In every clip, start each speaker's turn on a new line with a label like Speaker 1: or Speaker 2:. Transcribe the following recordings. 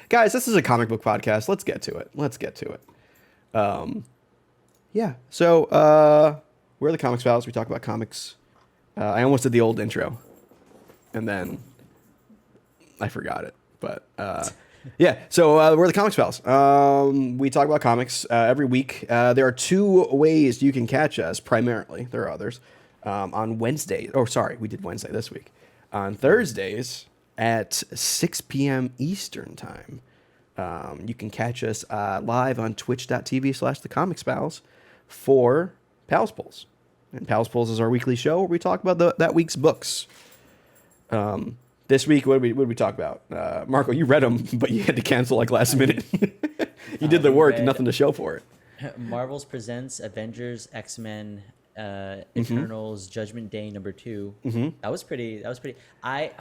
Speaker 1: Guys, this is a comic book podcast. Let's get to it. Yeah. So we're the Comics Pals. We talk about comics. I almost did the old intro, and then I forgot it. But yeah. So we're the Comics Pals. We talk about comics every week. There are two ways you can catch us. Primarily, there are others. On Wednesday. Oh, sorry, we did Wednesday this week. On Thursdays at 6 p.m. Eastern time. You can catch us live on twitch.tv/thecomicspals for Pals Pulls. And Pals Pulls is our weekly show where we talk about that week's books. This week, what did we talk about? Marco, you read them, but you had to cancel like last minute. You did the work and nothing to show for it.
Speaker 2: Marvel's Presents Avengers, X-Men, Eternals, Judgment Day #2. Mm-hmm. That was pretty. I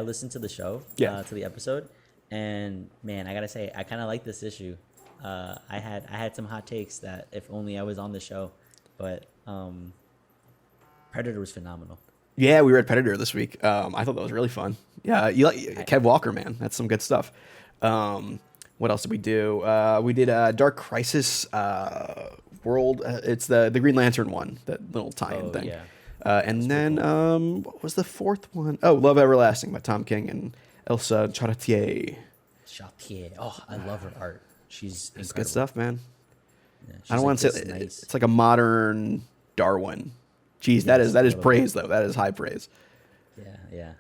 Speaker 2: listened to the show, to the episode, and man, I gotta say, I kind of like this issue. I had some hot takes that if only I was on the show, but Predator was phenomenal.
Speaker 1: Yeah, we read Predator this week. I thought that was really fun. Yeah, you like Kev Walker, man. That's some good stuff. What else did we do? We did Dark Crisis World. It's the Green Lantern one, that little tie-in thing. Yeah. And then cool. What was the fourth one? Oh, Love Everlasting by Tom King and Elsa Charretier.
Speaker 2: Oh, I love her art. She's incredible.
Speaker 1: It's good stuff, man.
Speaker 2: Yeah,
Speaker 1: I don't want to say it's like a modern Darwin. Jeez, that is praise though. That is high praise.
Speaker 2: Yeah.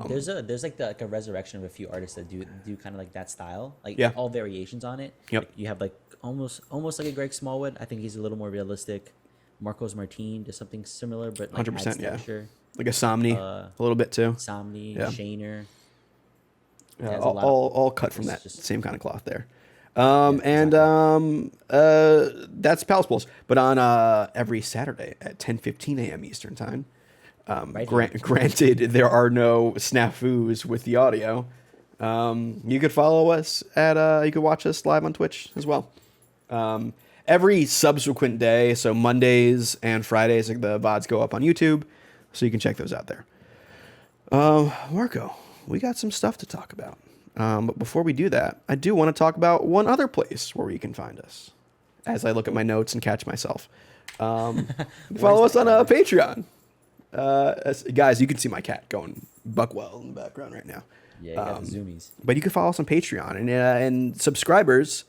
Speaker 2: There's like a resurrection of a few artists that do kind of like that style, like all variations on it.
Speaker 1: Yep.
Speaker 2: Like you have like almost like a Greg Smallwood. I think he's a little more realistic. Marcos Martin does something similar, but like
Speaker 1: 100%, yeah.
Speaker 2: texture.
Speaker 1: Like a Somni, a little bit too.
Speaker 2: Somni, Shaner.
Speaker 1: Yeah, all cut from that same kind of cloth there. That's Pals Pulse. But on every Saturday at 10:15 a.m. Eastern time. Granted, there are no snafus with the audio. You could follow us at. You could watch us live on Twitch as well. Every subsequent day, so Mondays and Fridays, the VODs go up on YouTube, so you can check those out there. Marco, we got some stuff to talk about. But before we do that, I do want to talk about one other place where you can find us. As I look at my notes and catch myself, follow us on Patreon. Guys, you can see my cat going buckwell in the background right now.
Speaker 2: Yeah, you got the zoomies.
Speaker 1: But you can follow us on Patreon, and subscribers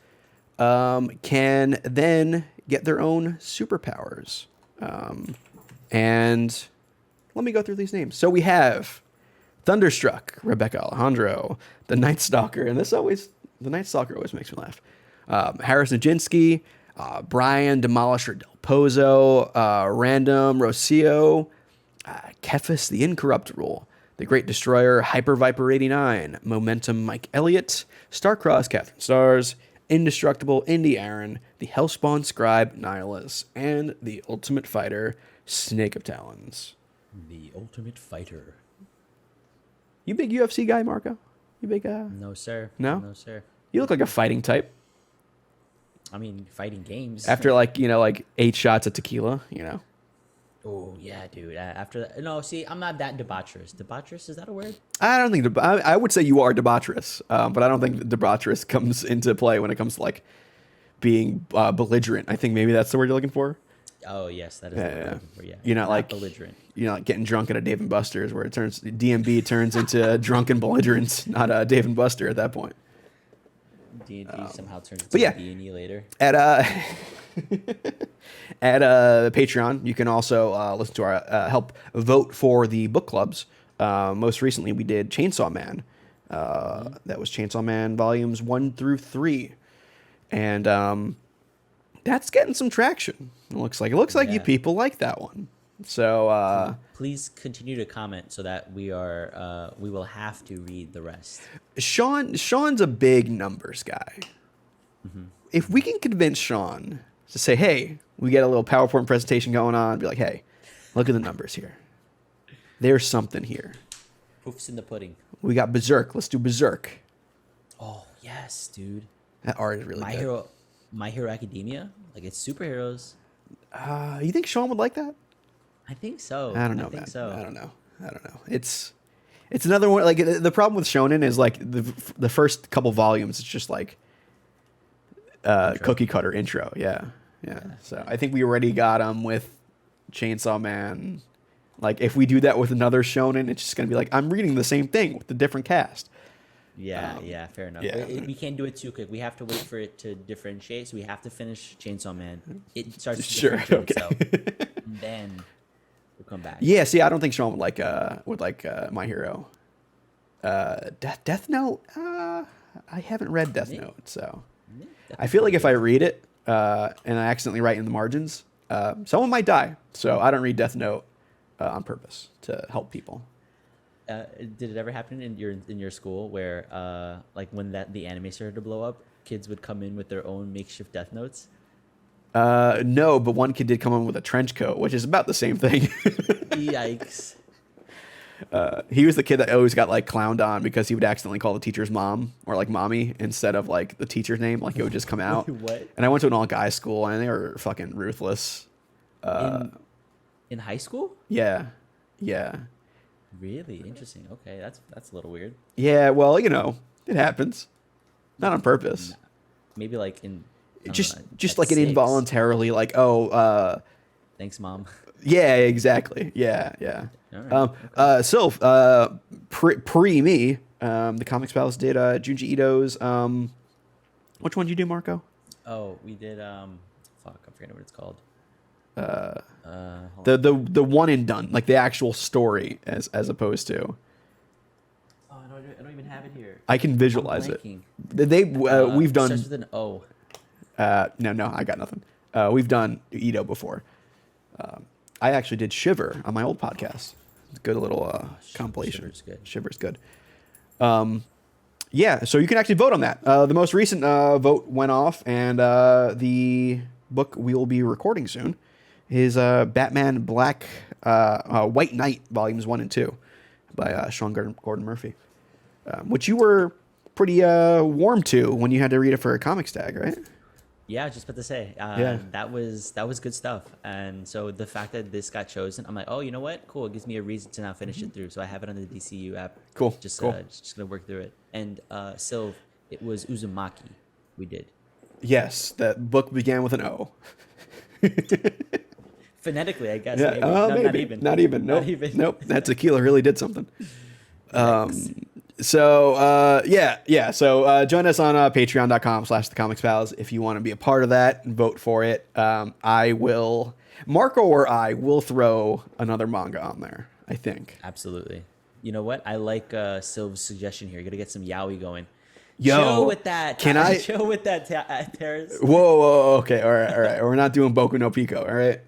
Speaker 1: can then get their own superpowers. And let me go through these names. So we have Thunderstruck, Rebecca Alejandro, the Night Stalker, and the Night Stalker always makes me laugh. Harris Nijinsky, Brian Demolisher Del Pozo, Random Rocio, Kephis the Incorruptible, the Great Destroyer, Hyper Viper 89, Momentum Mike Elliott, Starcross Catherine Stars, Indestructible Indy Aaron, the Hellspawn Scribe Nihilus, and the Ultimate Fighter Snake of Talons.
Speaker 2: The Ultimate Fighter.
Speaker 1: You big UFC guy, Marco? You big
Speaker 2: No, sir.
Speaker 1: No?
Speaker 2: No, sir.
Speaker 1: You look like a fighting type.
Speaker 2: I mean, fighting games.
Speaker 1: After like 8 shots of tequila,
Speaker 2: Oh, yeah, dude. After that. No, see, I'm not that debaucherous. Debaucherous, is that a word?
Speaker 1: I don't think... I would say you are debaucherous, but I don't think debaucherous comes into play when it comes to like being belligerent. I think maybe that's the word you're looking for.
Speaker 2: Oh, yes, that is the word I'm looking for, yeah.
Speaker 1: You're not like
Speaker 2: belligerent.
Speaker 1: You're not getting drunk at a Dave and Buster's where DMB turns into drunken belligerence, not a Dave and Buster at that point.
Speaker 2: D&D somehow turns into D&E later.
Speaker 1: At Patreon, you can also listen to our help vote for the book clubs. Most recently, we did Chainsaw Man. That was Chainsaw Man volumes 1 through 3, and that's getting some traction. It looks like you people like that one. So
Speaker 2: please continue to comment so that we will have to read the rest.
Speaker 1: Sean's a big numbers guy. Mm-hmm. If we can convince Sean to say, hey, we get a little PowerPoint presentation going on, be like, hey, look at the numbers here. There's something here.
Speaker 2: Proof's in the pudding.
Speaker 1: We got Berserk. Let's do Berserk.
Speaker 2: Oh, yes, dude.
Speaker 1: That art is really good.
Speaker 2: My Hero Academia? Like, it's superheroes.
Speaker 1: You think Sean would like that?
Speaker 2: I think so.
Speaker 1: I don't know,
Speaker 2: man.
Speaker 1: I don't know. It's It's another one. Like the problem with shonen is like the first couple volumes, it's just like cookie cutter intro. Yeah. So I think we already got them with Chainsaw Man. Like if we do that with another shonen, it's just gonna be like I'm reading the same thing with a different cast.
Speaker 2: Yeah, fair enough.
Speaker 1: Yeah.
Speaker 2: We can't do it too quick. We have to wait for it to differentiate. So we have to finish Chainsaw Man. It starts to differentiate itself, and then we'll come back.
Speaker 1: Yeah. See, I don't think Sean would like My Hero. Death Note. I haven't read Death Note, so I feel like if I read it and I accidentally write in the margins, someone might die. So I don't read Death Note on purpose to help people.
Speaker 2: Did it ever happen in your school where like when the anime started to blow up, kids would come in with their own makeshift Death Notes?
Speaker 1: No, but one kid did come in with a trench coat, which is about the same thing.
Speaker 2: Yikes.
Speaker 1: He was the kid that always got like clowned on because he would accidentally call the teacher's mom or like mommy instead of like the teacher's name. Like it would just come out.
Speaker 2: What?
Speaker 1: And I went to an all guys school and they were fucking ruthless.
Speaker 2: In high school?
Speaker 1: Yeah.
Speaker 2: Really interesting. Okay, that's a little weird.
Speaker 1: Yeah. Well, it happens. Not on purpose.
Speaker 2: Maybe like in
Speaker 1: Just
Speaker 2: at
Speaker 1: like an
Speaker 2: 6.
Speaker 1: involuntary like
Speaker 2: Thanks, mom.
Speaker 1: yeah, exactly. Yeah.
Speaker 2: All right.
Speaker 1: So pre me, the Comics Palace did Junji Ito's which one did you do, Marco?
Speaker 2: Oh, we did fuck, I forget what it's called.
Speaker 1: The one and done, like the actual story as opposed to
Speaker 2: Oh, I don't even have it here.
Speaker 1: I can visualize it.
Speaker 2: blanking.
Speaker 1: We've done
Speaker 2: Starts with an O.
Speaker 1: no, I got nothing. We've done Ito before. I actually did Shiver on my old podcast. Good little compilation.
Speaker 2: Shiver's good.
Speaker 1: Shiver's good. Yeah, so you can actually vote on that. The most recent vote went off, and the book we will be recording soon is Batman White Knight Volumes 1 and 2 by Sean Gordon Murphy, which you were pretty warm to when you had to read it for a comic stag, right?
Speaker 2: Yeah, I was just about to say.
Speaker 1: Yeah.
Speaker 2: That was good stuff. And so the fact that this got chosen, I'm like, oh, you know what? Cool. It gives me a reason to now finish it through. So I have it on the DCEU app.
Speaker 1: Cool.
Speaker 2: Just
Speaker 1: cool.
Speaker 2: Just gonna work through it. And Sylv, it was Uzumaki. We did.
Speaker 1: Yes, that book began with an O.
Speaker 2: Phonetically, I guess.
Speaker 1: Yeah,
Speaker 2: Maybe. No,
Speaker 1: maybe. Not even. Nope.
Speaker 2: Not even.
Speaker 1: Nope. That tequila really did something. So join us on patreon.com/thecomicspals if you want to be a part of that and vote for it. Marco or I will throw another manga on there, I think.
Speaker 2: Absolutely. You know what? I like Sylv's suggestion here. You gotta get some yaoi going.
Speaker 1: Yo,
Speaker 2: chill with that.
Speaker 1: Can I
Speaker 2: chill with that, Terrace?
Speaker 1: Whoa, okay, all right. We're not doing Boku no Pico, all right?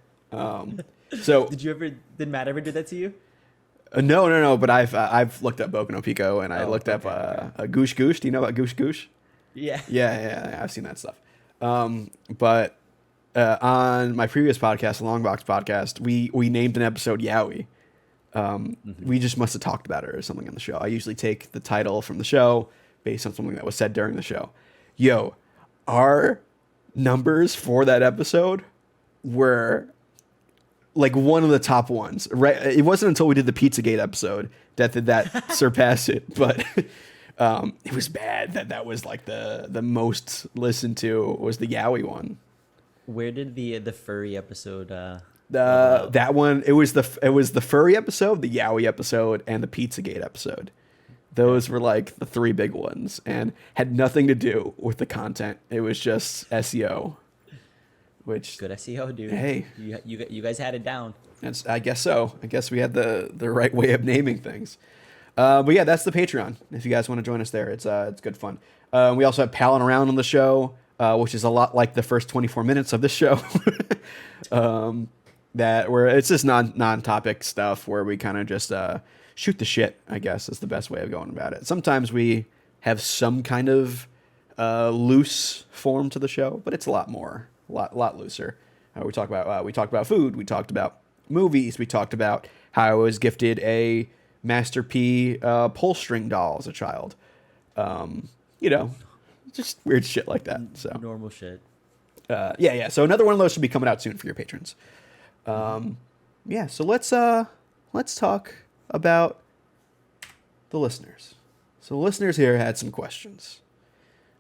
Speaker 1: So
Speaker 2: Did Matt ever do that to you?
Speaker 1: No, but I've looked up Boku no Pico and I looked up Goosh Goosh. Do you know about Goosh Goosh?
Speaker 2: Yeah.
Speaker 1: Yeah, I've seen that stuff. But on my previous podcast, the Longbox podcast, we named an episode Yaoi. We just must have talked about it or something on the show. I usually take the title from the show based on something that was said during the show. Yo, our numbers for that episode were like one of the top ones. Right? It wasn't until we did the Pizzagate episode that surpassed it, but it was bad that was like the most listened to was the Yaoi one.
Speaker 2: Where did the furry episode?
Speaker 1: That one it was the furry episode, the Yaoi episode, and the Pizzagate episode. Those were like the three big ones and had nothing to do with the content. It was just SEO. Which
Speaker 2: good SEO, dude.
Speaker 1: Hey,
Speaker 2: you guys had it down.
Speaker 1: I guess so. I guess we had the right way of naming things. But yeah, that's the Patreon. If you guys want to join us there, it's good fun. We also have Palin Around on the show, which is a lot like the first 24 minutes of this show. Where it's just non-topic stuff where we kind of just shoot the shit, I guess is the best way of going about it. Sometimes we have some kind of loose form to the show, but it's a lot looser. We talk about food. We talked about movies. We talked about how I was gifted a Master P pull string doll as a child. Just weird shit like that. So
Speaker 2: normal shit.
Speaker 1: Yeah. So another one of those should be coming out soon for your patrons. So let's talk about the listeners. So the listeners here had some questions.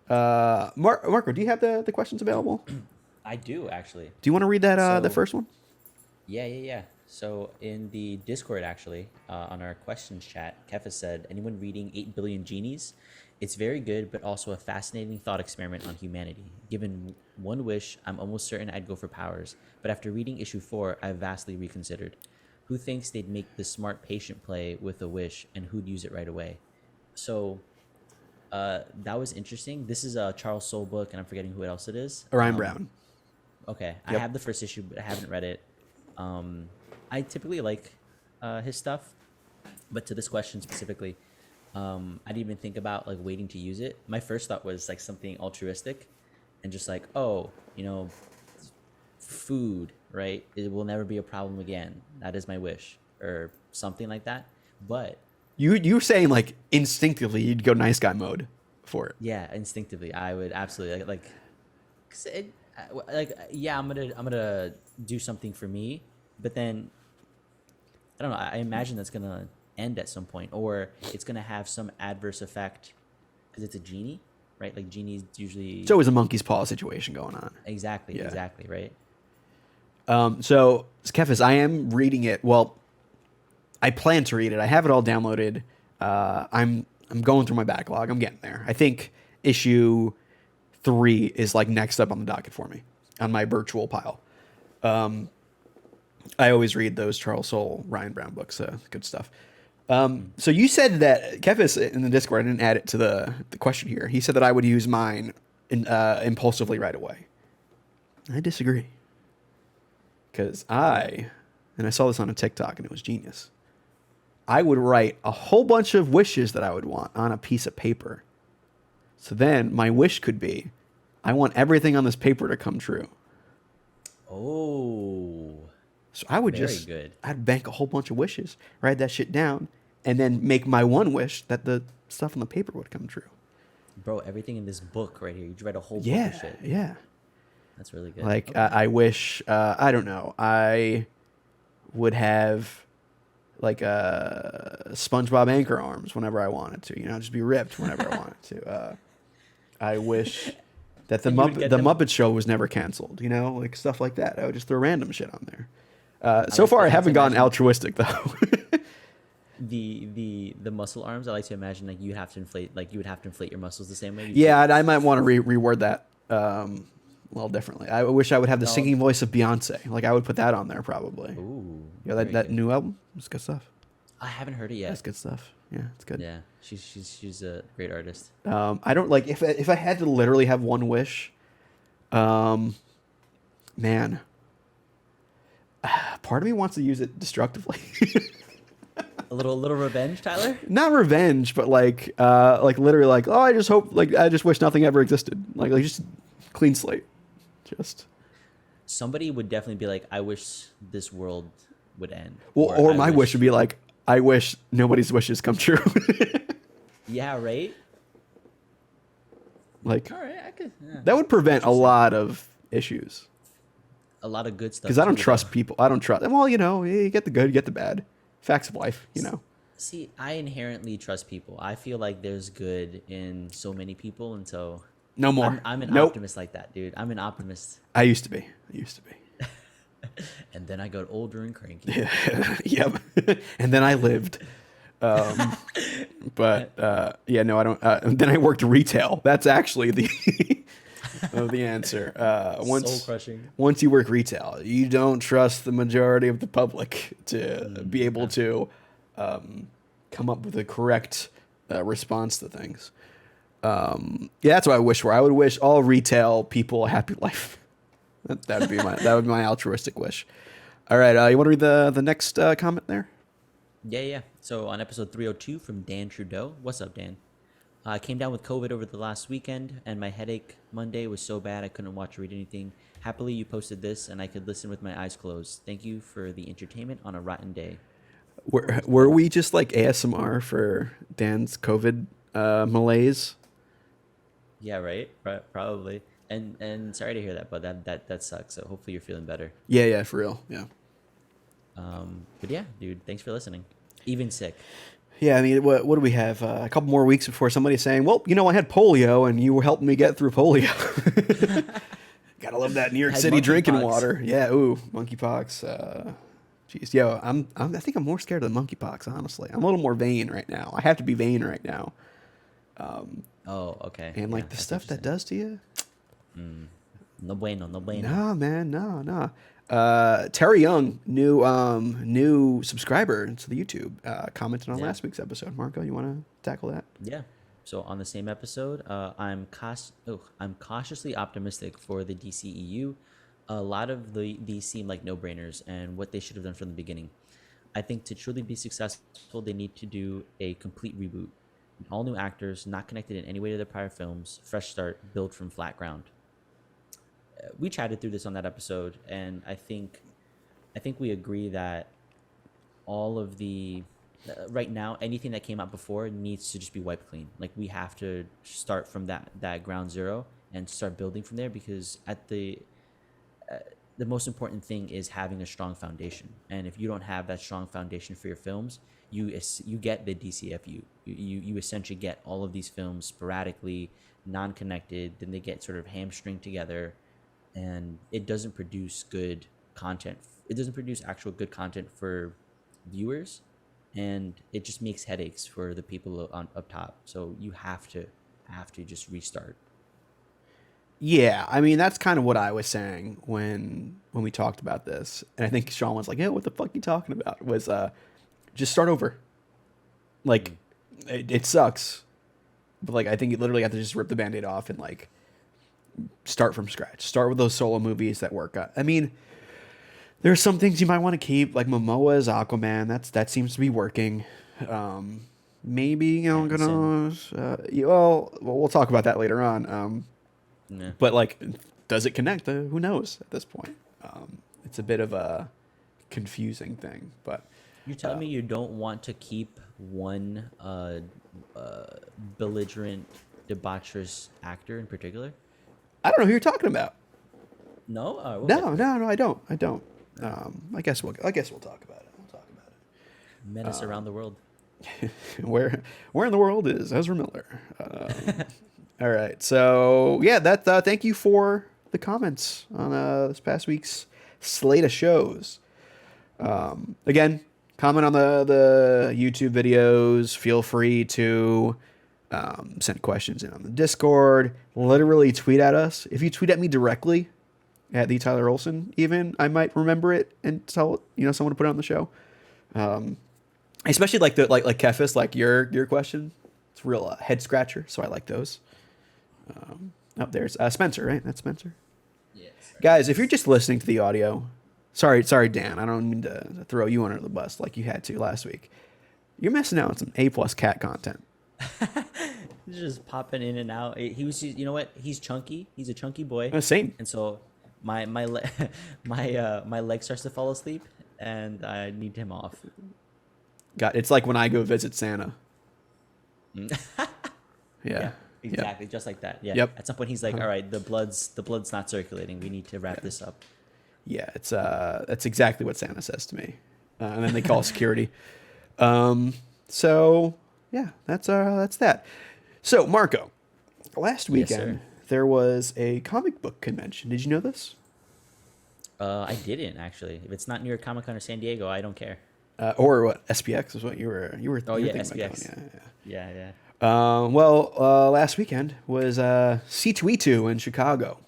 Speaker 1: Marco, do you have the questions available?
Speaker 2: I do actually.
Speaker 1: Do you want to read that the first one?
Speaker 2: Yeah. So in the Discord, actually, on our questions chat, Keffa said, anyone reading 8 Billion Genies? It's very good, but also a fascinating thought experiment on humanity. Given one wish, I'm almost certain I'd go for powers, but after reading issue 4, I've vastly reconsidered. Who thinks they'd make the smart patient play with a wish, and who'd use it right away? So that was interesting. This is a Charles Soule book, and I'm forgetting who else it is.
Speaker 1: Orion Brown.
Speaker 2: Okay, I
Speaker 1: Yep.
Speaker 2: have the first issue, but I haven't read it. I typically like his stuff, but to this question specifically, I didn't even think about like waiting to use it. My first thought was like something altruistic, and just like, oh, food, right? It will never be a problem again. That is my wish, or something like that. But
Speaker 1: You were saying like instinctively you'd go nice guy mode for it.
Speaker 2: yeah, instinctively, I would absolutely like 'cause yeah, I'm gonna do something for me, but then I don't know. I imagine that's gonna end at some point, or it's gonna have some adverse effect because it's a genie, right? Like genies usually.
Speaker 1: It's always a monkey's paw situation going on.
Speaker 2: Exactly,
Speaker 1: Yeah.
Speaker 2: exactly, right?
Speaker 1: So Kefis, I am reading it. Well, I plan to read it. I have it all downloaded. I'm going through my backlog. I'm getting there. I think issue 3 is like next up on the docket for me on my virtual pile. I always read those Charles Soule, Ryan Brown books. Good stuff. So you said that Kefis in the Discord, I didn't add it to the question here. He said that I would use mine impulsively right away. I disagree. Because I saw this on a TikTok and it was genius. I would write a whole bunch of wishes that I would want on a piece of paper. So then my wish could be, I want everything on this paper to come true.
Speaker 2: Oh,
Speaker 1: So I would
Speaker 2: very good.
Speaker 1: I'd bank a whole bunch of wishes, write that shit down, and then make my one wish that the stuff on the paper would come true.
Speaker 2: Bro, everything in this book right here, you read a whole book
Speaker 1: Yeah,
Speaker 2: of shit.
Speaker 1: yeah.
Speaker 2: That's really good.
Speaker 1: Like,
Speaker 2: Okay.
Speaker 1: I wish, I don't know, I would have like SpongeBob anchor arms whenever I wanted to, just be ripped whenever I wanted to. I wish that the
Speaker 2: And you would get them-
Speaker 1: Muppet Show was never canceled, like stuff like that. I would just throw random shit on there. So
Speaker 2: like
Speaker 1: far,
Speaker 2: to-
Speaker 1: I haven't
Speaker 2: to
Speaker 1: gotten
Speaker 2: imagine-
Speaker 1: altruistic though.
Speaker 2: The muscle arms, I like to imagine like you would have to inflate your muscles the same way.
Speaker 1: Yeah, I might want to reword that a little differently. I wish I would have the
Speaker 2: No.
Speaker 1: singing voice of Beyonce. Like I would put that on there probably.
Speaker 2: Ooh.
Speaker 1: Yeah,
Speaker 2: very
Speaker 1: that
Speaker 2: good.
Speaker 1: new album, it's good stuff.
Speaker 2: I haven't heard it yet.
Speaker 1: That's good stuff. Yeah, it's good.
Speaker 2: Yeah, she's a great artist.
Speaker 1: I don't like if I had to literally have one wish. Man, part of me wants to use it destructively.
Speaker 2: A little revenge, Tyler.
Speaker 1: Not revenge, but like literally like, oh, I just wish nothing ever existed. Like just clean slate. Just
Speaker 2: Somebody would definitely be like, I wish this world would end.
Speaker 1: well, or
Speaker 2: I
Speaker 1: my wish would be like, I wish nobody's wishes come true.
Speaker 2: Yeah, right.
Speaker 1: Like
Speaker 2: All right, I could. Yeah.
Speaker 1: that would prevent a lot of issues.
Speaker 2: A lot of good stuff.
Speaker 1: Because I don't
Speaker 2: too,
Speaker 1: trust
Speaker 2: though.
Speaker 1: people. I don't trust. Well, you get the good, you get the bad. Facts of life.
Speaker 2: See, I inherently trust people. I feel like there's good in so many people, and so
Speaker 1: No more.
Speaker 2: I'm an
Speaker 1: Nope.
Speaker 2: optimist like that, dude. I'm an optimist.
Speaker 1: I used to be.
Speaker 2: And then I got older and cranky.
Speaker 1: Yep. And then I lived. But yeah, no, I don't. And then I worked retail. That's actually the the answer.
Speaker 2: Soul crushing.
Speaker 1: Once you work retail, you don't trust the majority of the public to be able to come up with the correct response to things. Yeah, that's what I wish for. I would wish all retail people a happy life. That would be my altruistic wish. All right, you want to read the next comment there?
Speaker 2: Yeah. So on episode 302 from Dan Trudeau. What's up, Dan? I came down with COVID over the last weekend, and my headache Monday was so bad I couldn't watch or read anything. Happily, you posted this, and I could listen with my eyes closed. Thank you for the entertainment on a rotten day.
Speaker 1: Were we just like ASMR for Dan's COVID malaise?
Speaker 2: Yeah, right? Probably. And sorry to hear that, but that sucks. So hopefully you're feeling better.
Speaker 1: Yeah, for real. Yeah.
Speaker 2: But yeah, dude, thanks for listening. Even sick.
Speaker 1: Yeah, I mean, what do we have? A couple more weeks before somebody's saying, well, I had polio and you were helping me get through polio. Gotta love that New York
Speaker 2: Had
Speaker 1: City drinking
Speaker 2: monkeypox.
Speaker 1: water. Yeah, ooh, monkeypox. Jeez, yo, I think I'm more scared of the monkeypox, honestly. I'm a little more vain right now. I have to be vain right now.
Speaker 2: Oh, okay.
Speaker 1: And
Speaker 2: Yeah,
Speaker 1: like the
Speaker 2: that's
Speaker 1: stuff that
Speaker 2: interesting.
Speaker 1: does to you.
Speaker 2: No bueno, no bueno.
Speaker 1: Nah, man, no. Terry Young, new subscriber to the YouTube, commented on
Speaker 2: Yeah.
Speaker 1: last week's episode. Marco, you want to tackle that?
Speaker 2: Yeah. So on the same episode, I'm cautiously optimistic for the DCEU. A lot of these seem like no-brainers and what they should have done from the beginning. I think to truly be successful, they need to do a complete reboot. All new actors, not connected in any way to their prior films, fresh start, build from flat ground. We chatted through this on that episode, and I think we agree that all of the right now anything that came out before needs to just be wiped clean. Like we have to start from that ground zero and start building from there, because at the most important thing is having a strong foundation. And if you don't have that strong foundation for your films, you get the DCFU. You essentially get all of these films sporadically, non-connected. Then they get sort of hamstringed together, and it doesn't produce good content. It doesn't produce actual good content for viewers, and it just makes headaches for the people up top. So you have to just restart.
Speaker 1: Yeah, I mean that's kind of what I was saying when we talked about this, and I think Sean was like, "Yeah, what the fuck are you talking about?" Was just start over. Like, it sucks, but like I think you literally have to just rip the Band-Aid off and like start from scratch. Start with those solo movies that work. I mean, there's some things you might want to keep, like Momoa's Aquaman. That seems to be working. Maybe we'll talk about that later on.
Speaker 2: Yeah.
Speaker 1: But like, does it connect? Who knows at this point? It's a bit of a confusing thing. But
Speaker 2: You're telling me you don't want to keep one belligerent, debaucherous actor in particular?
Speaker 1: I don't know who you're talking about.
Speaker 2: No.
Speaker 1: No, I don't. I guess we'll talk about it. We'll talk about
Speaker 2: Menace around the world.
Speaker 1: it. Where in the world is Ezra Miller? All right. So yeah, thank you for the comments on this past week's slate of shows. Again, comment on the YouTube videos. Feel free to send questions in on the Discord. Literally tweet at us. If you tweet at me directly at the Tyler Olson, even I might remember it and tell someone to put it on the show. Especially like Kefis, like your question. It's a real head scratcher. So I like those. There's Spencer, right? That's Spencer.
Speaker 2: Yes.
Speaker 1: Guys, if you're just listening to the audio, sorry, Dan. I don't mean to throw you under the bus like you had to last week. You're missing out on some A+ cat content.
Speaker 2: He's just popping in and out. He was, you know what? He's chunky. He's a chunky boy.
Speaker 1: Same.
Speaker 2: And so my leg starts to fall asleep, and I need him off.
Speaker 1: It's like when I go visit Santa. Yeah.
Speaker 2: Exactly, just like that. Yeah.
Speaker 1: Yep.
Speaker 2: At some point, he's like, "All right, the blood's not circulating. We need to wrap this up."
Speaker 1: Yeah, it's that's exactly what Santa says to me, and then they call security. So yeah, that's that. So Marco, last weekend there was a comic book convention. Did you know this?
Speaker 2: I didn't actually. If it's not New York Comic Con or San Diego, I don't care.
Speaker 1: Or what? SPX is what you were.
Speaker 2: Oh yeah,
Speaker 1: thinking about
Speaker 2: SPX.
Speaker 1: going.
Speaker 2: Yeah.
Speaker 1: Last weekend was C2E2 in Chicago.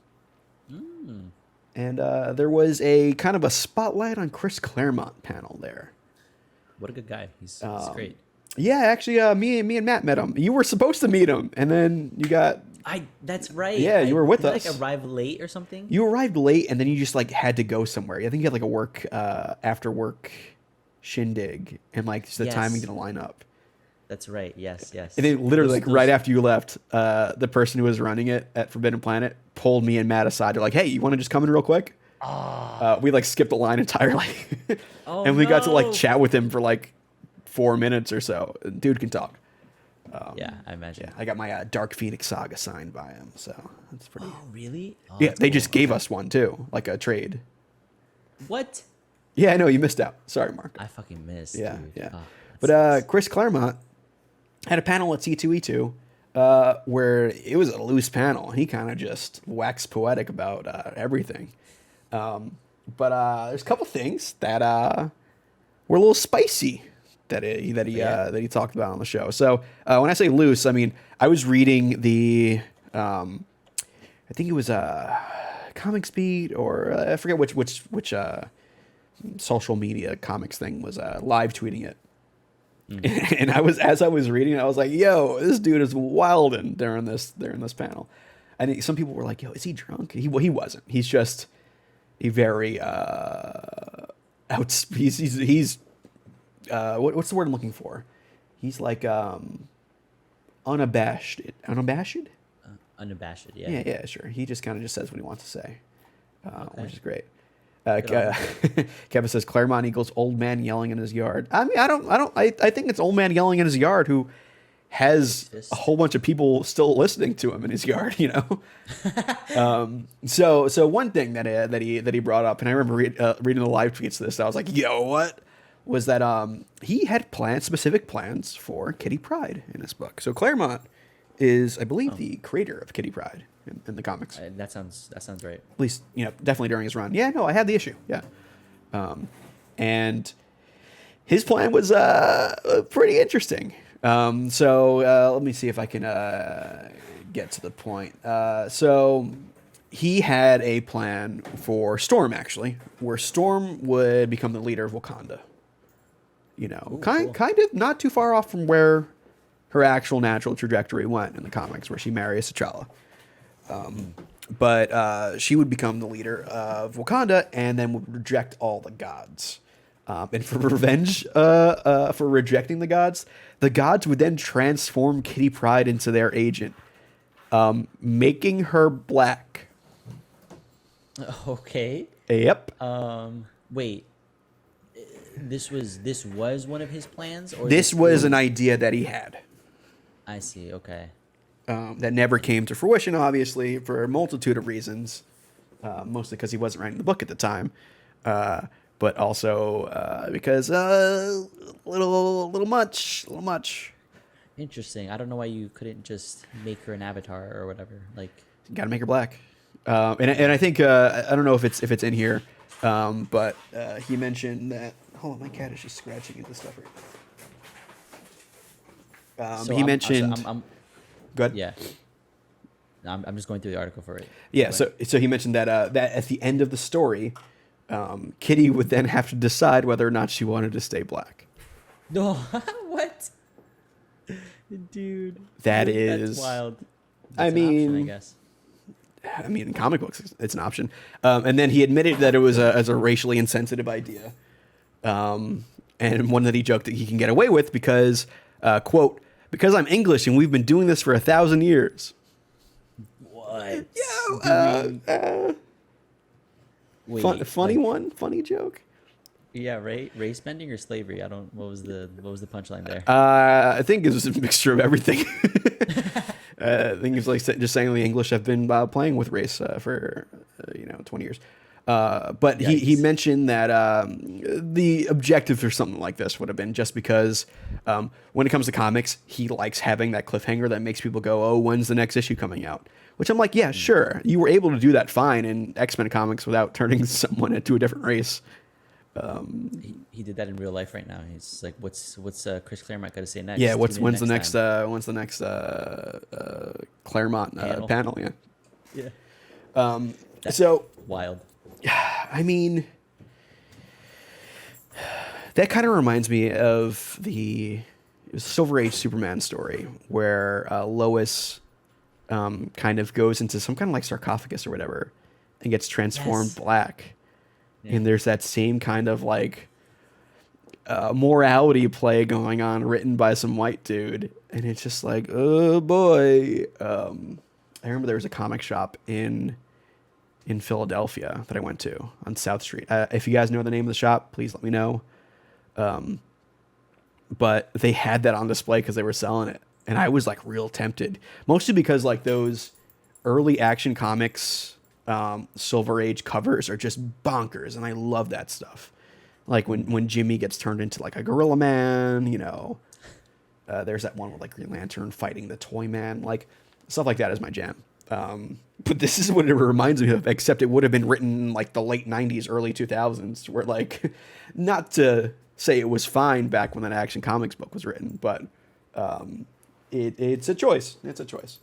Speaker 1: And there was a kind of a spotlight on Chris Claremont panel there.
Speaker 2: What a good guy. He's great.
Speaker 1: Yeah, actually, me and Matt met him. You were supposed to meet him, and then you got...
Speaker 2: That's right.
Speaker 1: Yeah, you were with
Speaker 2: did
Speaker 1: us.
Speaker 2: Like arrive late or something?
Speaker 1: You arrived late, and then you just like had to go somewhere. I think you had like a after work shindig, and like just the timing didn't line up.
Speaker 2: That's right. Yes.
Speaker 1: And then literally, like right after you left, the person who was running it at Forbidden Planet pulled me and Matt aside. They're like, "Hey, you want to just come in real quick?" We like skipped the line entirely, and we got to like chat with him for like 4 minutes or so. Dude can talk.
Speaker 2: Yeah, I imagine.
Speaker 1: Yeah, I got my Dark Phoenix Saga signed by him, so that's pretty.
Speaker 2: Oh, really? Oh,
Speaker 1: yeah, they
Speaker 2: cool.
Speaker 1: just gave us one too, like a trade.
Speaker 2: What?
Speaker 1: Yeah, I know you missed out. Sorry, Mark.
Speaker 2: I fucking missed.
Speaker 1: Yeah,
Speaker 2: dude.
Speaker 1: yeah.
Speaker 2: Oh,
Speaker 1: But Chris Claremont had a panel at C2E2 where it was a loose panel. He kind of just waxed poetic about everything. But there's a couple things that were a little spicy that he talked about on the show. So when I say loose, I mean I was reading the I think it was Comics Beat or I forget which social media comics thing was live tweeting it. And as I was reading it, I was like, "Yo, this dude is wilding during this panel." And some people were like, "Yo, is he drunk?" He wasn't. He's just a very he's what's the word I'm looking for? He's like unabashed. Unabashed?
Speaker 2: Unabashed, yeah.
Speaker 1: Yeah, sure. He just kind of just says what he wants to say, which is great. Kevin says Claremont equals old man yelling in his yard. I mean, I think it's old man yelling in his yard who has a whole bunch of people still listening to him in his yard, you know? So one thing that he brought up, and I remember reading the live tweets of this, I was like, yo, what? Was that he had specific plans for Kitty Pryde in this book. So Claremont is, I believe, the creator of Kitty Pryde in the comics.
Speaker 2: That sounds right.
Speaker 1: At least, definitely during his run. Yeah, no, I had the issue. Yeah. And his plan was pretty interesting. So let me see if I can get to the point. So he had a plan for Storm, actually, where Storm would become the leader of Wakanda.
Speaker 2: Ooh,
Speaker 1: kind
Speaker 2: cool.
Speaker 1: of not too far off from where her actual natural trajectory went in the comics, where she marries T'Challa. But she would become the leader of Wakanda and then would reject all the gods. And for revenge for rejecting the gods would then transform Kitty Pryde into their agent, making her black.
Speaker 2: Okay.
Speaker 1: Yep.
Speaker 2: Wait. This was one of his plans, or
Speaker 1: This was an idea that he had.
Speaker 2: I see. Okay.
Speaker 1: That never came to fruition, obviously, for a multitude of reasons. Mostly because he wasn't writing the book at the time, but also because little much.
Speaker 2: Interesting. I don't know why you couldn't just make her an avatar or whatever. Like,
Speaker 1: You got to make her black. And I think I don't know if it's in here, but he mentioned that. Hold on, my cat is just scratching at the stuff. He mentioned.
Speaker 2: I'm
Speaker 1: Go ahead.
Speaker 2: yeah. I'm just going through the article for it.
Speaker 1: Yeah, so he mentioned that that at the end of the story, Kitty would then have to decide whether or not she wanted to stay black.
Speaker 2: No, what? Dude.
Speaker 1: That's
Speaker 2: wild.
Speaker 1: I
Speaker 2: That's an option, I
Speaker 1: mean,
Speaker 2: guess.
Speaker 1: in comic books, it's an option. And then he admitted that it was as a racially insensitive idea, and one that he joked that he can get away with because, quote, because I'm English and we've been doing this for 1,000 years.
Speaker 2: What?
Speaker 1: Wait, funny joke.
Speaker 2: Yeah, race bending or slavery? I don't. What was the punchline there?
Speaker 1: I think it was a mixture of everything. I think it's like just saying the English have been playing with race for 20 years. But he mentioned that the objective for something like this would have been just because when it comes to comics, he likes having that cliffhanger that makes people go, "Oh, when's the next issue coming out?" Which I'm like, yeah, sure. You were able to do that fine in X-Men comics without turning someone into a different race.
Speaker 2: He did that in real life right now. He's like, what's Chris Claremont got to say next?
Speaker 1: Yeah, when's the next Claremont panel? Yeah.
Speaker 2: That's
Speaker 1: So
Speaker 2: wild.
Speaker 1: I mean, that kind of reminds me of the Silver Age Superman story where Lois kind of goes into some kind of like sarcophagus or whatever and gets transformed black. Yeah. And there's that same kind of like morality play going on written by some white dude. And it's just like, oh boy. I remember there was a comic shop in Philadelphia that I went to on South Street. If you guys know the name of the shop, please let me know. But they had that on display because they were selling it. And I was like real tempted, mostly because like those early Action Comics Silver Age covers are just bonkers. And I love that stuff. Like when Jimmy gets turned into like a gorilla man, you know. There's that one with like Green Lantern fighting the Toy Man, like stuff like that is my jam. But this is what it reminds me of, except it would have been written in like the late 90s, early 2000s, where like, not to say it was fine back when that Action Comics book was written, but it's a choice. It's a choice.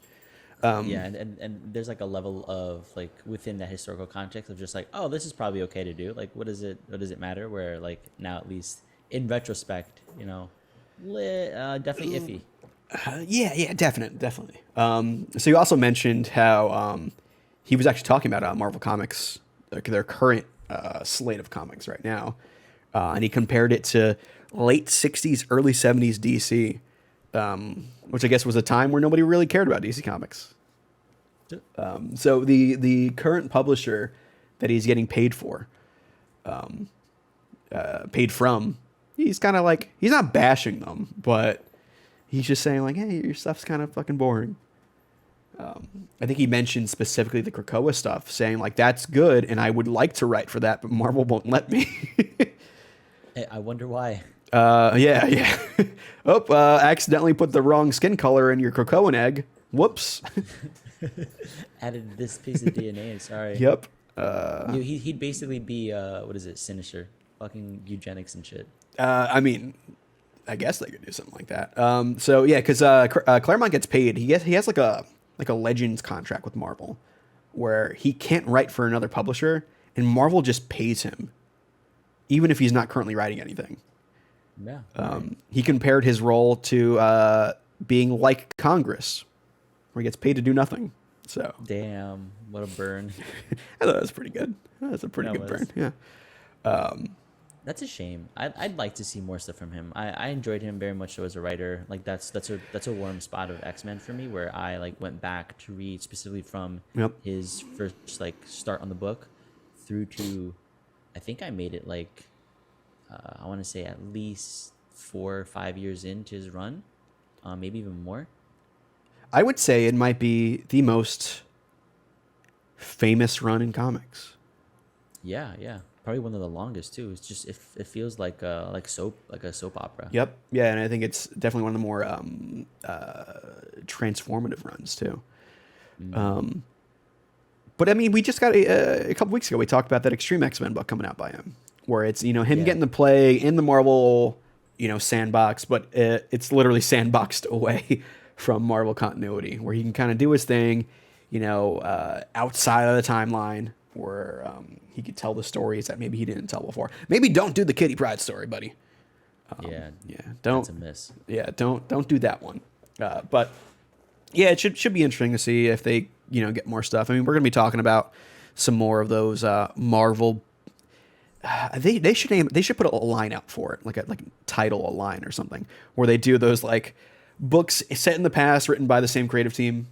Speaker 2: Yeah, and there's like a level of like within that historical context of just like, oh, this is probably okay to do. Like, what does it matter? Where like now at least in retrospect, you know, definitely iffy.
Speaker 1: Yeah, definitely. So you also mentioned how he was actually talking about Marvel Comics, like their current slate of comics right now, and he compared it to late 60s, early 70s DC, which I guess was a time where nobody really cared about DC Comics. So the current publisher that he's getting paid for, paid from, he's kind of like, he's not bashing them, but he's just saying like, hey, your stuff's kind of fucking boring. I think he mentioned specifically the Krakoa stuff, saying like, that's good, and I would like to write for that, but Marvel won't let me.
Speaker 2: Hey, I wonder why.
Speaker 1: Yeah. Accidentally put the wrong skin color in your Krakoan egg. Whoops.
Speaker 2: Added this piece of DNA. Sorry.
Speaker 1: Yep.
Speaker 2: He'd basically be what is it? Sinister, fucking eugenics and shit.
Speaker 1: I mean, I guess they could do something like that. So yeah, because Claremont gets paid. He has like a Legends contract with Marvel, where he can't write for another publisher, and Marvel just pays him, even if he's not currently writing anything.
Speaker 2: Yeah.
Speaker 1: He compared his role to being like Congress, where he gets paid to do nothing. So
Speaker 2: damn, what a burn.
Speaker 1: I thought that was pretty good. That's a pretty good burn. Yeah.
Speaker 2: That's a shame. I'd like to see more stuff from him. I enjoyed him very much so as a writer. Like that's a warm spot of X-Men for me, where I like went back to read specifically from his first like start on the book through to, I think I made it like I want to say at least 4 or 5 years into his run, maybe even more.
Speaker 1: I would say it might be the most famous run in comics.
Speaker 2: Yeah. Probably one of the longest too. It's just it feels like a soap opera.
Speaker 1: Yep. Yeah, and I think it's definitely one of the more transformative runs too.
Speaker 2: Mm-hmm.
Speaker 1: But I mean, we just got a couple weeks ago. We talked about that Extreme X-Men book coming out by him, where it's him getting to play in the Marvel sandbox, but it's literally sandboxed away from Marvel continuity, where he can kind of do his thing, outside of the timeline, where he could tell the stories that maybe he didn't tell before. Maybe don't do the Kitty Pryde story, buddy. Don't.
Speaker 2: That's a miss.
Speaker 1: Yeah, don't do that one. But yeah, it should be interesting to see if they get more stuff. I mean, we're gonna be talking about some more of those Marvel. They should put a line out for it, like a title, a line or something, where they do those like books set in the past, written by the same creative team.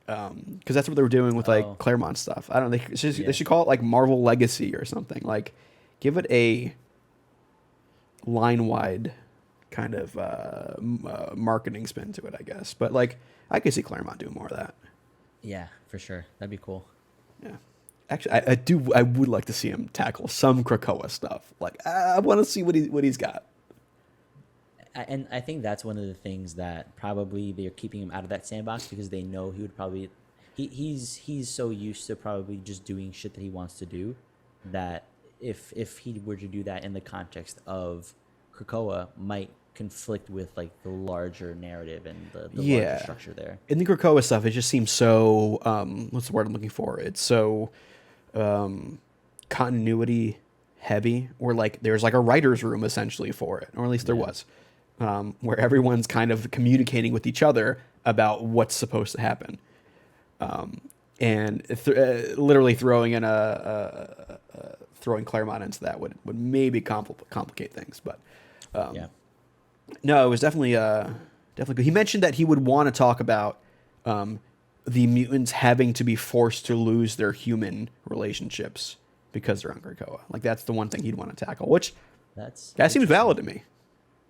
Speaker 1: Because that's what they were doing with like Claremont stuff. I don't know. They should call it like Marvel Legacy or something. Like, give it a line-wide kind of marketing spin to it, I guess. But like, I could see Claremont doing more of that.
Speaker 2: Yeah, for sure. That'd be cool.
Speaker 1: Yeah. Actually, I would like to see him tackle some Krakoa stuff. Like, I want to see what he's got.
Speaker 2: And I think that's one of the things that probably they're keeping him out of that sandbox, because they know he would probably he's so used to probably just doing shit that he wants to do, that if he were to do that in the context of Krakoa, might conflict with like the larger narrative and the larger structure there. In
Speaker 1: the Krakoa stuff, it just seems so what's the word I'm looking for? It's so continuity heavy, or like there's like a writer's room essentially for it, or at least there was. Where everyone's kind of communicating with each other about what's supposed to happen, and literally throwing in throwing Claremont into that would maybe complicate things. But no, it was definitely good. He mentioned that he would want to talk about the mutants having to be forced to lose their human relationships because they're on Krakoa. Like, that's the one thing he'd want to tackle, which that seems valid to me.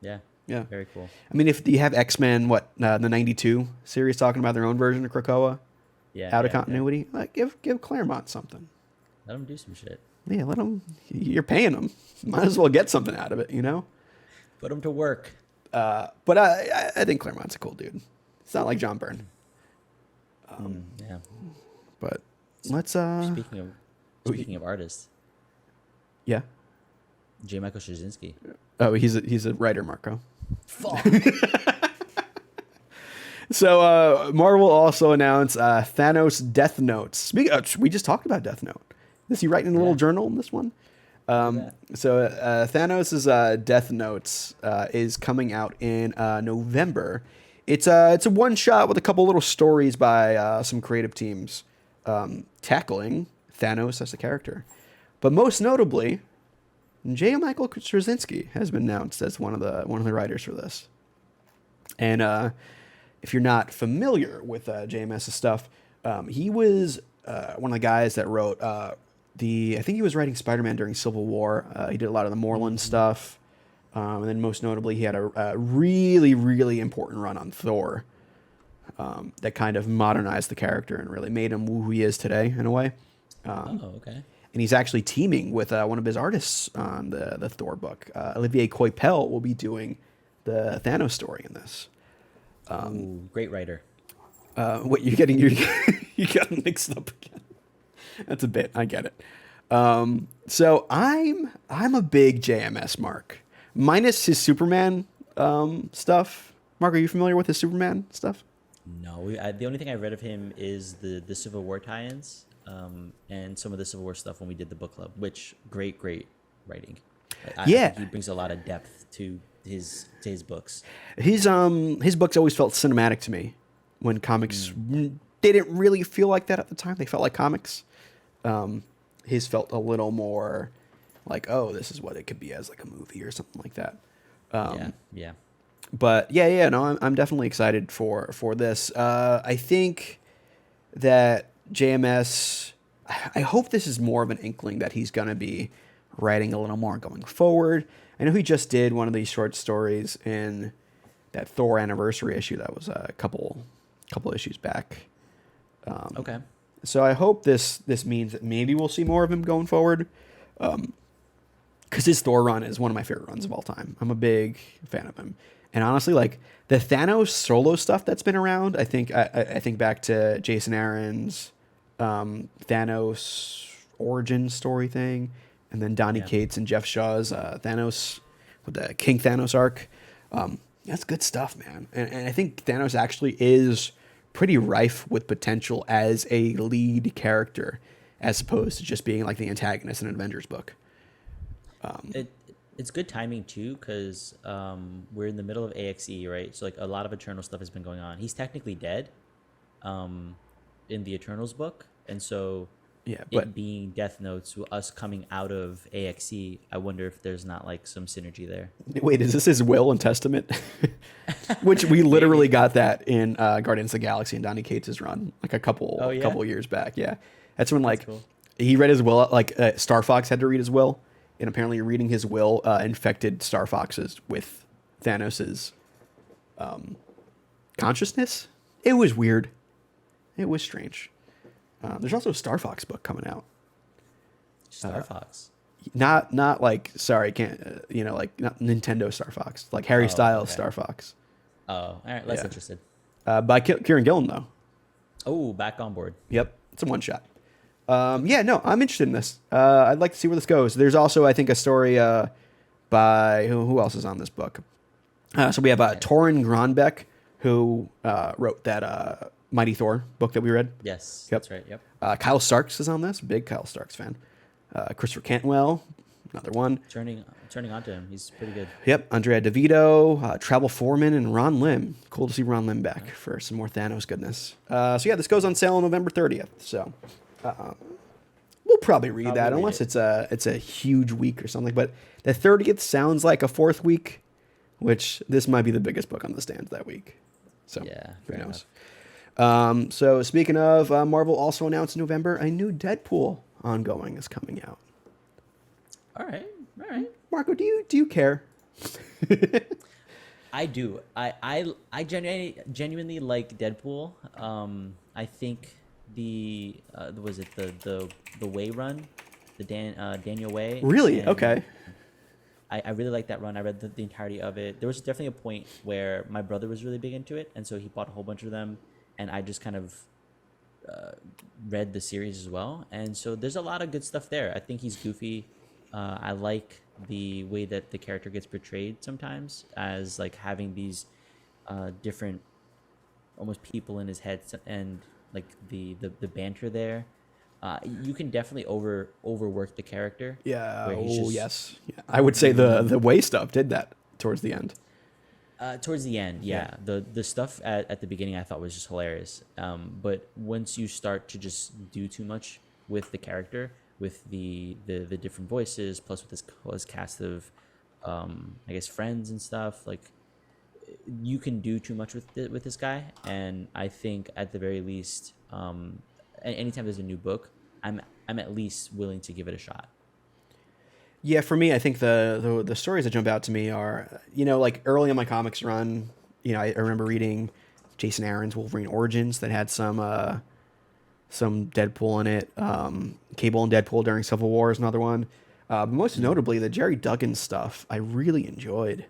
Speaker 2: Yeah, very cool.
Speaker 1: I mean, if you have X-Men, the 92 series talking about their own version of Krakoa, out of continuity, like give Claremont something.
Speaker 2: Let him do some shit.
Speaker 1: Yeah, let him. You're paying him. Might as well get something out of it, you know.
Speaker 2: Put him to work.
Speaker 1: But I think Claremont's a cool dude. It's not like John Byrne.
Speaker 2: Yeah.
Speaker 1: But let's
Speaker 2: Speaking of artists,
Speaker 1: yeah.
Speaker 2: J. Michael Straczynski.
Speaker 1: Oh, he's a writer, Marco.
Speaker 2: Fuck.
Speaker 1: So Marvel also announced Thanos Death Notes. We just talked about Death Note. Is he writing in a little journal in this one? So Thanos' Death Notes is coming out in November. It's a one shot with a couple little stories by some creative teams tackling Thanos as a character. But most notably, J. Michael Straczynski has been announced as one of the writers for this. And if you're not familiar with JMS's stuff, he was one of the guys that wrote I think he was writing Spider-Man during Civil War. He did a lot of the Moreland stuff. And then most notably, he had a really, really important run on Thor that kind of modernized the character and really made him who he is today in a way.
Speaker 2: Okay.
Speaker 1: And he's actually teaming with one of his artists on the Thor book. Olivier Coipel will be doing the Thanos story in this.
Speaker 2: Ooh, great writer.
Speaker 1: What you getting? You got mixed up again. That's a bit. I get it. So I'm a big JMS Mark, minus his Superman stuff. Mark, are you familiar with his Superman stuff?
Speaker 2: No, the only thing I read of him is the Civil War tie-ins and some of the Civil War stuff when we did the book club. Which great writing. I think he brings a lot of depth to his books.
Speaker 1: His books always felt cinematic to me. When comics didn't really feel like that at the time, they felt like comics. His felt a little more like, oh, this is what it could be as like a movie or something like that.
Speaker 2: Yeah.
Speaker 1: But no, I'm definitely excited for this. I think that JMS, I hope this is more of an inkling that he's going to be writing a little more going forward. I know he just did one of these short stories in that Thor anniversary issue that was a couple issues back.
Speaker 2: Okay.
Speaker 1: So I hope this means that maybe we'll see more of him going forward. Because his Thor run is one of my favorite runs of all time. I'm a big fan of him. And honestly, like the Thanos solo stuff that's been around, I think back to Jason Aaron's Thanos origin story thing, and then Donny Cates and Jeff Shaw's Thanos with the King Thanos arc. That's good stuff, man. And I think Thanos actually is pretty rife with potential as a lead character, as opposed to just being like the antagonist in an Avengers book.
Speaker 2: It's good timing too, because we're in the middle of AXE, right? So like a lot of Eternal stuff has been going on. He's technically dead in the Eternals book, and so it being Death Notes, us coming out of AXE, I wonder if there's not like some synergy there.
Speaker 1: Wait, is this his will and testament? Which we literally got that in Guardians of the Galaxy and Donny Cates' run like a couple years back. Yeah, that's when like cool. He read his will. Like Star Fox had to read his will. And apparently reading his will infected Star Fox's with Thanos's consciousness. It was weird. It was strange. There's also a Star Fox book coming out.
Speaker 2: Star Fox?
Speaker 1: Not like, sorry, can't, like not Nintendo Star Fox. Like Harry Styles Star Fox.
Speaker 2: Oh, all right. Less interested.
Speaker 1: By Kieran Gillen, though.
Speaker 2: Oh, back on board.
Speaker 1: Yep. It's a one shot. I'm interested in this. I'd like to see where this goes. There's also, I think, a story by who else is on this book? So we have Torrin Gronbeck, who wrote that Mighty Thor book that we read.
Speaker 2: Yes,
Speaker 1: yep.
Speaker 2: That's right. Yep.
Speaker 1: Kyle Starks is on this. Big Kyle Starks fan. Christopher Cantwell, another one.
Speaker 2: Turning onto him. He's pretty good.
Speaker 1: Yep. Andrea DeVito, Travel Foreman, and Ron Lim. Cool to see Ron Lim back for some more Thanos goodness. This goes on sale on November 30th. So. We'll probably read that unless it's a huge week or something. But the 30th sounds like a fourth week, which this might be the biggest book on the stands that week. So who knows? So speaking of, Marvel also announced in November a new Deadpool ongoing is coming out.
Speaker 2: All right.
Speaker 1: Marco, do you care?
Speaker 2: I do. I genuinely like Deadpool. I think the Way run Daniel Way.
Speaker 1: Really?
Speaker 2: And
Speaker 1: Okay.
Speaker 2: I really like that run. I read the entirety of it. There was definitely a point where my brother was really big into it, and so he bought a whole bunch of them, and I just kind of read the series as well. And so there's a lot of good stuff there. I think he's goofy. I like the way that the character gets portrayed sometimes as like having these different almost people in his head, and like the banter there. You can definitely overwork the character.
Speaker 1: Yeah.
Speaker 2: where he's
Speaker 1: Oh,
Speaker 2: just
Speaker 1: yes. Yeah. I would say the way stuff did that towards the end.
Speaker 2: Towards the end, yeah. The stuff at the beginning I thought was just hilarious. But once you start to just do too much with the character, with the different voices, plus with his cast of, I guess, friends and stuff, like you can do too much with this guy. And I think at the very least, anytime there's a new book, I'm at least willing to give it a shot.
Speaker 1: Yeah, for me, I think the stories that jump out to me are, like early in my comics run, I remember reading Jason Aaron's Wolverine Origins that had some Deadpool in it. Cable and Deadpool during Civil War is another one. But most notably, the Jerry Duggan stuff I really enjoyed.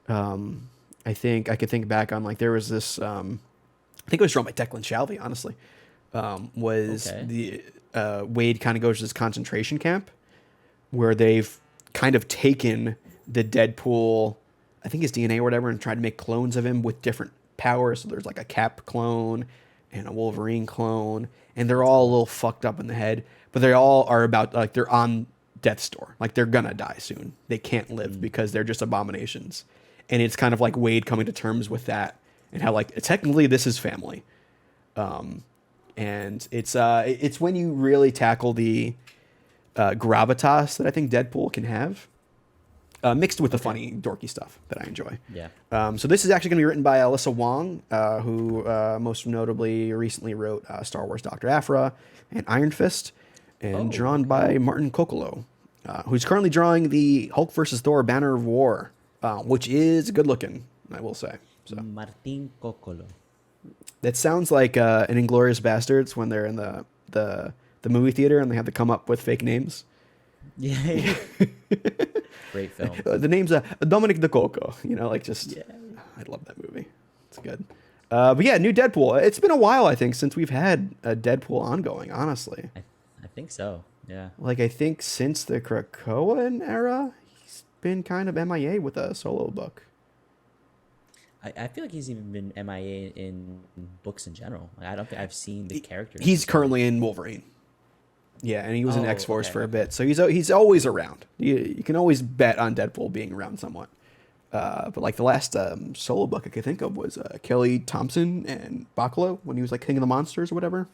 Speaker 1: I think I could think back on like there was this. I think it was drawn by Declan Shalvey. Honestly, was
Speaker 2: Okay.
Speaker 1: the Wade kind of goes to this concentration camp where they've kind of taken the Deadpool, I think his DNA or whatever, and tried to make clones of him with different powers. So there's like a Cap clone and a Wolverine clone, and they're all a little fucked up in the head, but they all are about, like, they're on death's door. Like, they're gonna die soon. They can't live because they're just abominations. And it's kind of like Wade coming to terms with that and how, like, technically this is family. And it's when you really tackle the gravitas that I think Deadpool can have, mixed with the funny, dorky stuff that I enjoy.
Speaker 2: Yeah.
Speaker 1: So this is actually going to be written by Alyssa Wong, who most notably recently wrote Star Wars Dr. Aphra and Iron Fist, and drawn by Martin Kokolo, who's currently drawing the Hulk versus Thor Banner of War, which is good looking, I will say. So
Speaker 2: Martin Kokolo.
Speaker 1: that sounds like an Inglourious Bastards when they're in the movie theater and they have to come up with fake names.
Speaker 2: Yeah. Great film.
Speaker 1: The name's Dominic De Coco. Just I love that movie. It's good. But yeah, new Deadpool. It's been a while, I think, since we've had a Deadpool ongoing. Honestly,
Speaker 2: I think so. Yeah.
Speaker 1: like I think since the Krakoan era, he's been kind of MIA with a solo book.
Speaker 2: I feel like he's even been MIA in books in general. Like, I don't think I've seen the character.
Speaker 1: He's currently in Wolverine. Yeah, and he was in
Speaker 2: Oh,
Speaker 1: X-Force
Speaker 2: okay,
Speaker 1: for a
Speaker 2: okay.
Speaker 1: bit, so he's always around. You can always bet on Deadpool being around somewhat. But like the last solo book I could think of was Kelly Thompson and Bacalo when he was like King of the Monsters or whatever.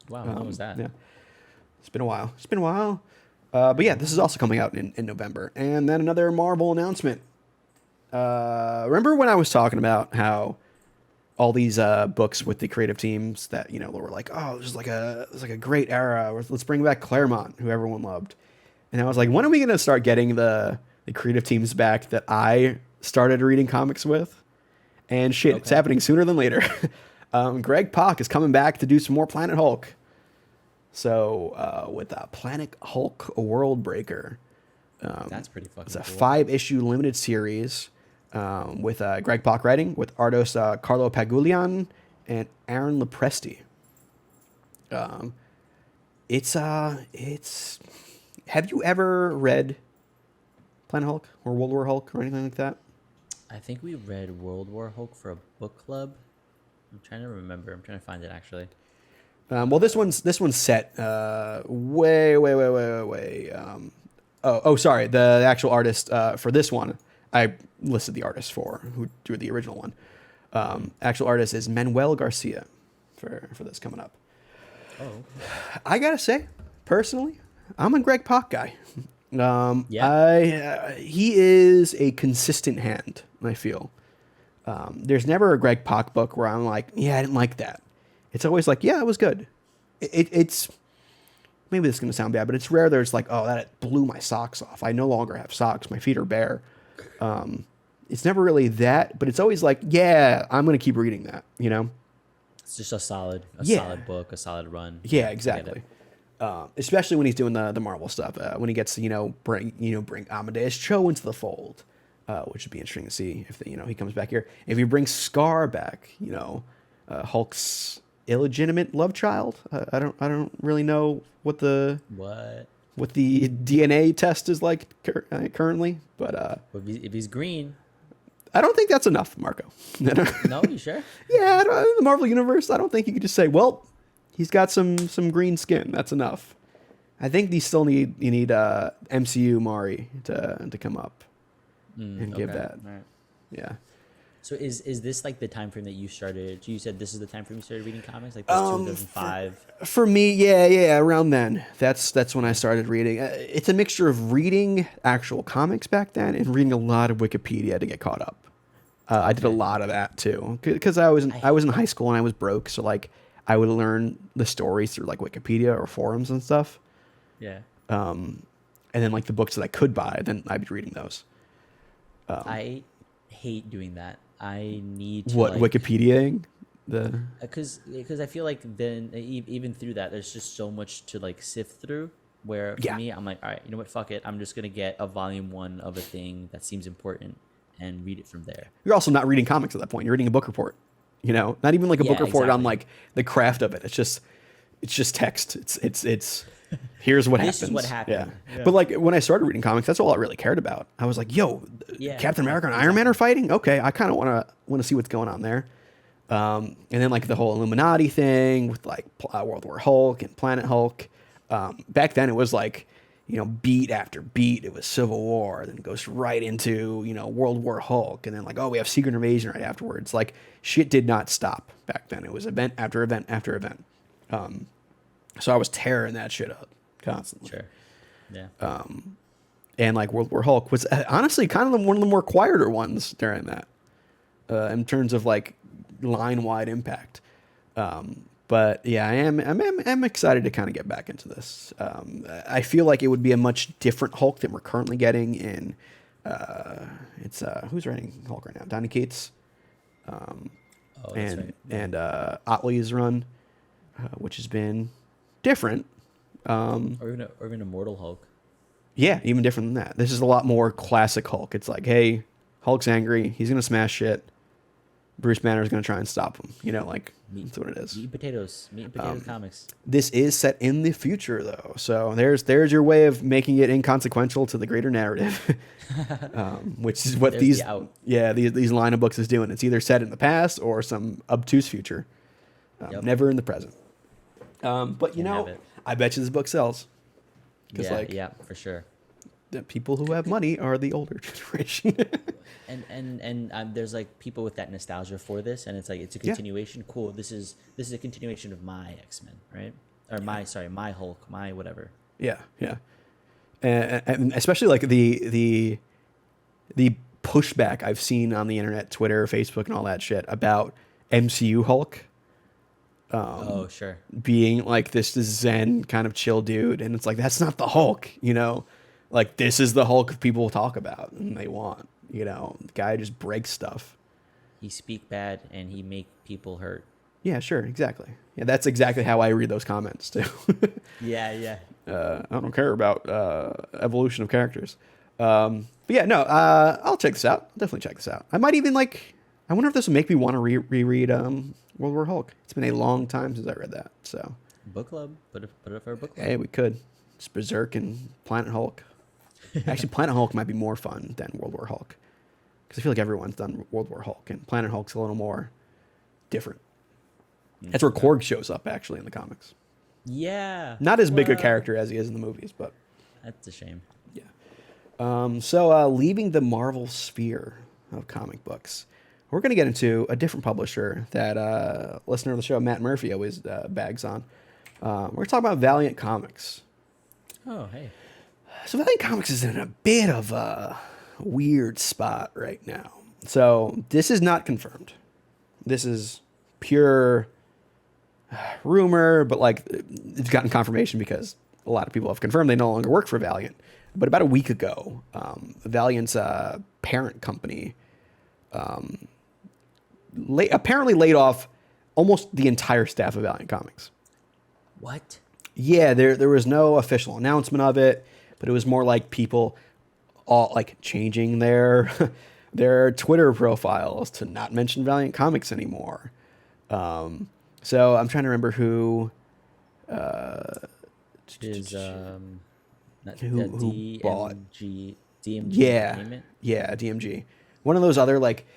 Speaker 2: Wow, when was that?
Speaker 1: Yeah, it's been a while. But yeah, this is also coming out in November. And then another Marvel announcement. Remember when I was talking about how all these books with the creative teams that were like, oh, this is like a great era. Let's bring back Claremont, who everyone loved. And I was like, when are we gonna start getting the creative teams back that I started reading comics with? And shit, it's happening sooner than later. Greg Pak is coming back to do some more Planet Hulk. So with Planet Hulk World Breaker,
Speaker 2: That's pretty fucking
Speaker 1: it's a
Speaker 2: cool.
Speaker 1: 5-issue limited series with Greg Pak writing, with artists Carlo Pagulian and Aaron Lopresti. It's have you ever read Planet Hulk or World War Hulk or anything like that?
Speaker 2: I think we read World War Hulk for a book club. I'm trying to remember. I'm trying to find it actually.
Speaker 1: Well, this one's set way. Sorry. The actual artist for this one, I listed the artist for who drew the original one. Actual artist is Manuel Garcia for this coming up.
Speaker 2: Oh.
Speaker 1: I gotta say, personally, I'm a Greg Pak guy.
Speaker 2: Yeah.
Speaker 1: He is a consistent hand, I feel. There's never a Greg Pak book where I'm like, yeah, I didn't like that. It's always like, yeah, it was good. It's maybe this is gonna sound bad, but it's rare there's like, oh, that blew my socks off. I no longer have socks. My feet are bare. It's never really that, but it's always like, yeah, I'm gonna keep reading that.
Speaker 2: It's just a solid
Speaker 1: Yeah.
Speaker 2: solid book, a solid run.
Speaker 1: Yeah,
Speaker 2: I get
Speaker 1: exactly.
Speaker 2: it.
Speaker 1: especially when he's doing the Marvel stuff. When he gets to bring Amadeus Cho into the fold, which would be interesting to see if he comes back here. If he brings Scar back, Hulk's illegitimate love child. I don't really know what the DNA test is like currently, but
Speaker 2: if he's green,
Speaker 1: I don't think that's enough, Marco.
Speaker 2: No, you sure?
Speaker 1: Yeah, in the Marvel universe, I don't think you could just say, well, he's got some green skin. That's enough. I think you need MCU Mari to come up and give that.
Speaker 2: All right.
Speaker 1: Yeah.
Speaker 2: So is this like the time frame that you started? You said this is the time frame you started reading comics, like 2005.
Speaker 1: For me, yeah, around then. That's when I started reading. It's a mixture of reading actual comics back then and reading a lot of Wikipedia to get caught up. I did a lot of that too, because I was in high school and I was broke, so like I would learn the stories through like Wikipedia or forums and stuff.
Speaker 2: Yeah.
Speaker 1: And then like the books that I could buy, then I'd be reading those.
Speaker 2: I hate doing that. I need to
Speaker 1: Wikipediaing
Speaker 2: because I feel like then even through that there's just so much to like sift through. Where for me, I'm like, all right, you know what, fuck it. I'm just gonna get a volume 1 of a thing that seems important and read it from there. You're
Speaker 1: also not reading comics at that point. You're reading a book report. Not even like a book report on like the craft of it. It's just text. It's here's what happens.
Speaker 2: This is what happened.
Speaker 1: Yeah. But like when I started reading comics, that's all I really cared about. I was like, yo, Captain America and Iron Man are fighting? Okay, I kind of want to see what's going on there. And then like the whole Illuminati thing with like World War Hulk and Planet Hulk. Back then it was like, beat after beat. It was Civil War, then it goes right into, World War Hulk, and then like, oh, we have Secret Invasion right afterwards. Like shit did not stop back then. It was event after event after event. So I was tearing that shit up constantly.
Speaker 2: Sure. Yeah.
Speaker 1: And like World War Hulk was honestly kind of one of the more quieter ones during that, in terms of like line-wide impact. But yeah, I'm excited to kind of get back into this. I feel like it would be a much different Hulk than we're currently getting in. It's who's writing Hulk right now? Donny Cates. And Otley's run, which has been different.
Speaker 2: Or even Immortal Hulk.
Speaker 1: Yeah, even different than that. This is a lot more classic Hulk. It's like, hey, Hulk's angry. He's going to smash shit. Bruce Banner's going to try and stop him. That's what it is.
Speaker 2: Meat and potatoes. Meat and potato comics.
Speaker 1: This is set in the future, though. So there's your way of making it inconsequential to the greater narrative, which is what these line of books is doing. It's either set in the past or some obtuse future, never in the present. But I bet you this book sells.
Speaker 2: Yeah, for sure.
Speaker 1: The people who have money are the older generation.
Speaker 2: and there's like people with that nostalgia for this, and it's like it's a continuation. Yeah. Cool. This is a continuation of my X-Men, right? Or my Hulk, my whatever.
Speaker 1: Yeah. And especially like the pushback I've seen on the internet, Twitter, Facebook, and all that shit about MCU Hulk.
Speaker 2: Sure.
Speaker 1: Being like this zen kind of chill dude, and it's like that's not the Hulk, Like this is the Hulk people talk about and they want, The guy just breaks stuff.
Speaker 2: He speak bad and he make people hurt.
Speaker 1: Yeah, sure, exactly. Yeah, that's exactly how I read those comments too.
Speaker 2: Yeah.
Speaker 1: I don't care about evolution of characters. But yeah, no, I'll check this out. I'll definitely check this out. I might even I wonder if this will make me want to reread World War Hulk. It's been a long time since I read that. So
Speaker 2: book club, put it for a book club.
Speaker 1: Hey, we could. It's Berserk and Planet Hulk. Actually, Planet Hulk might be more fun than World War Hulk, because I feel like everyone's done World War Hulk, and Planet Hulk's a little more different. That's where Korg shows up actually in the comics.
Speaker 2: Yeah.
Speaker 1: Not as big a character as he is in the movies, but
Speaker 2: that's a shame.
Speaker 1: Yeah. So leaving the Marvel sphere of comic books, we're going to get into a different publisher that listener of the show, Matt Murphy, always bags on. We're going to talk about Valiant Comics.
Speaker 2: Oh, hey.
Speaker 1: So Valiant Comics is in a bit of a weird spot right now. So this is not confirmed. This is pure rumor, but like it's gotten confirmation because a lot of people have confirmed they no longer work for Valiant. But about a week ago, Valiant's parent company apparently laid off almost the entire staff of Valiant Comics.
Speaker 2: What?
Speaker 1: Yeah, there was no official announcement of it, but it was more like people all like changing their their Twitter profiles to not mention Valiant Comics anymore. So I'm trying to remember
Speaker 2: Is not
Speaker 1: who bought.
Speaker 2: DMG
Speaker 1: Yeah,
Speaker 2: Entertainment.
Speaker 1: yeah, DMG. One of those other like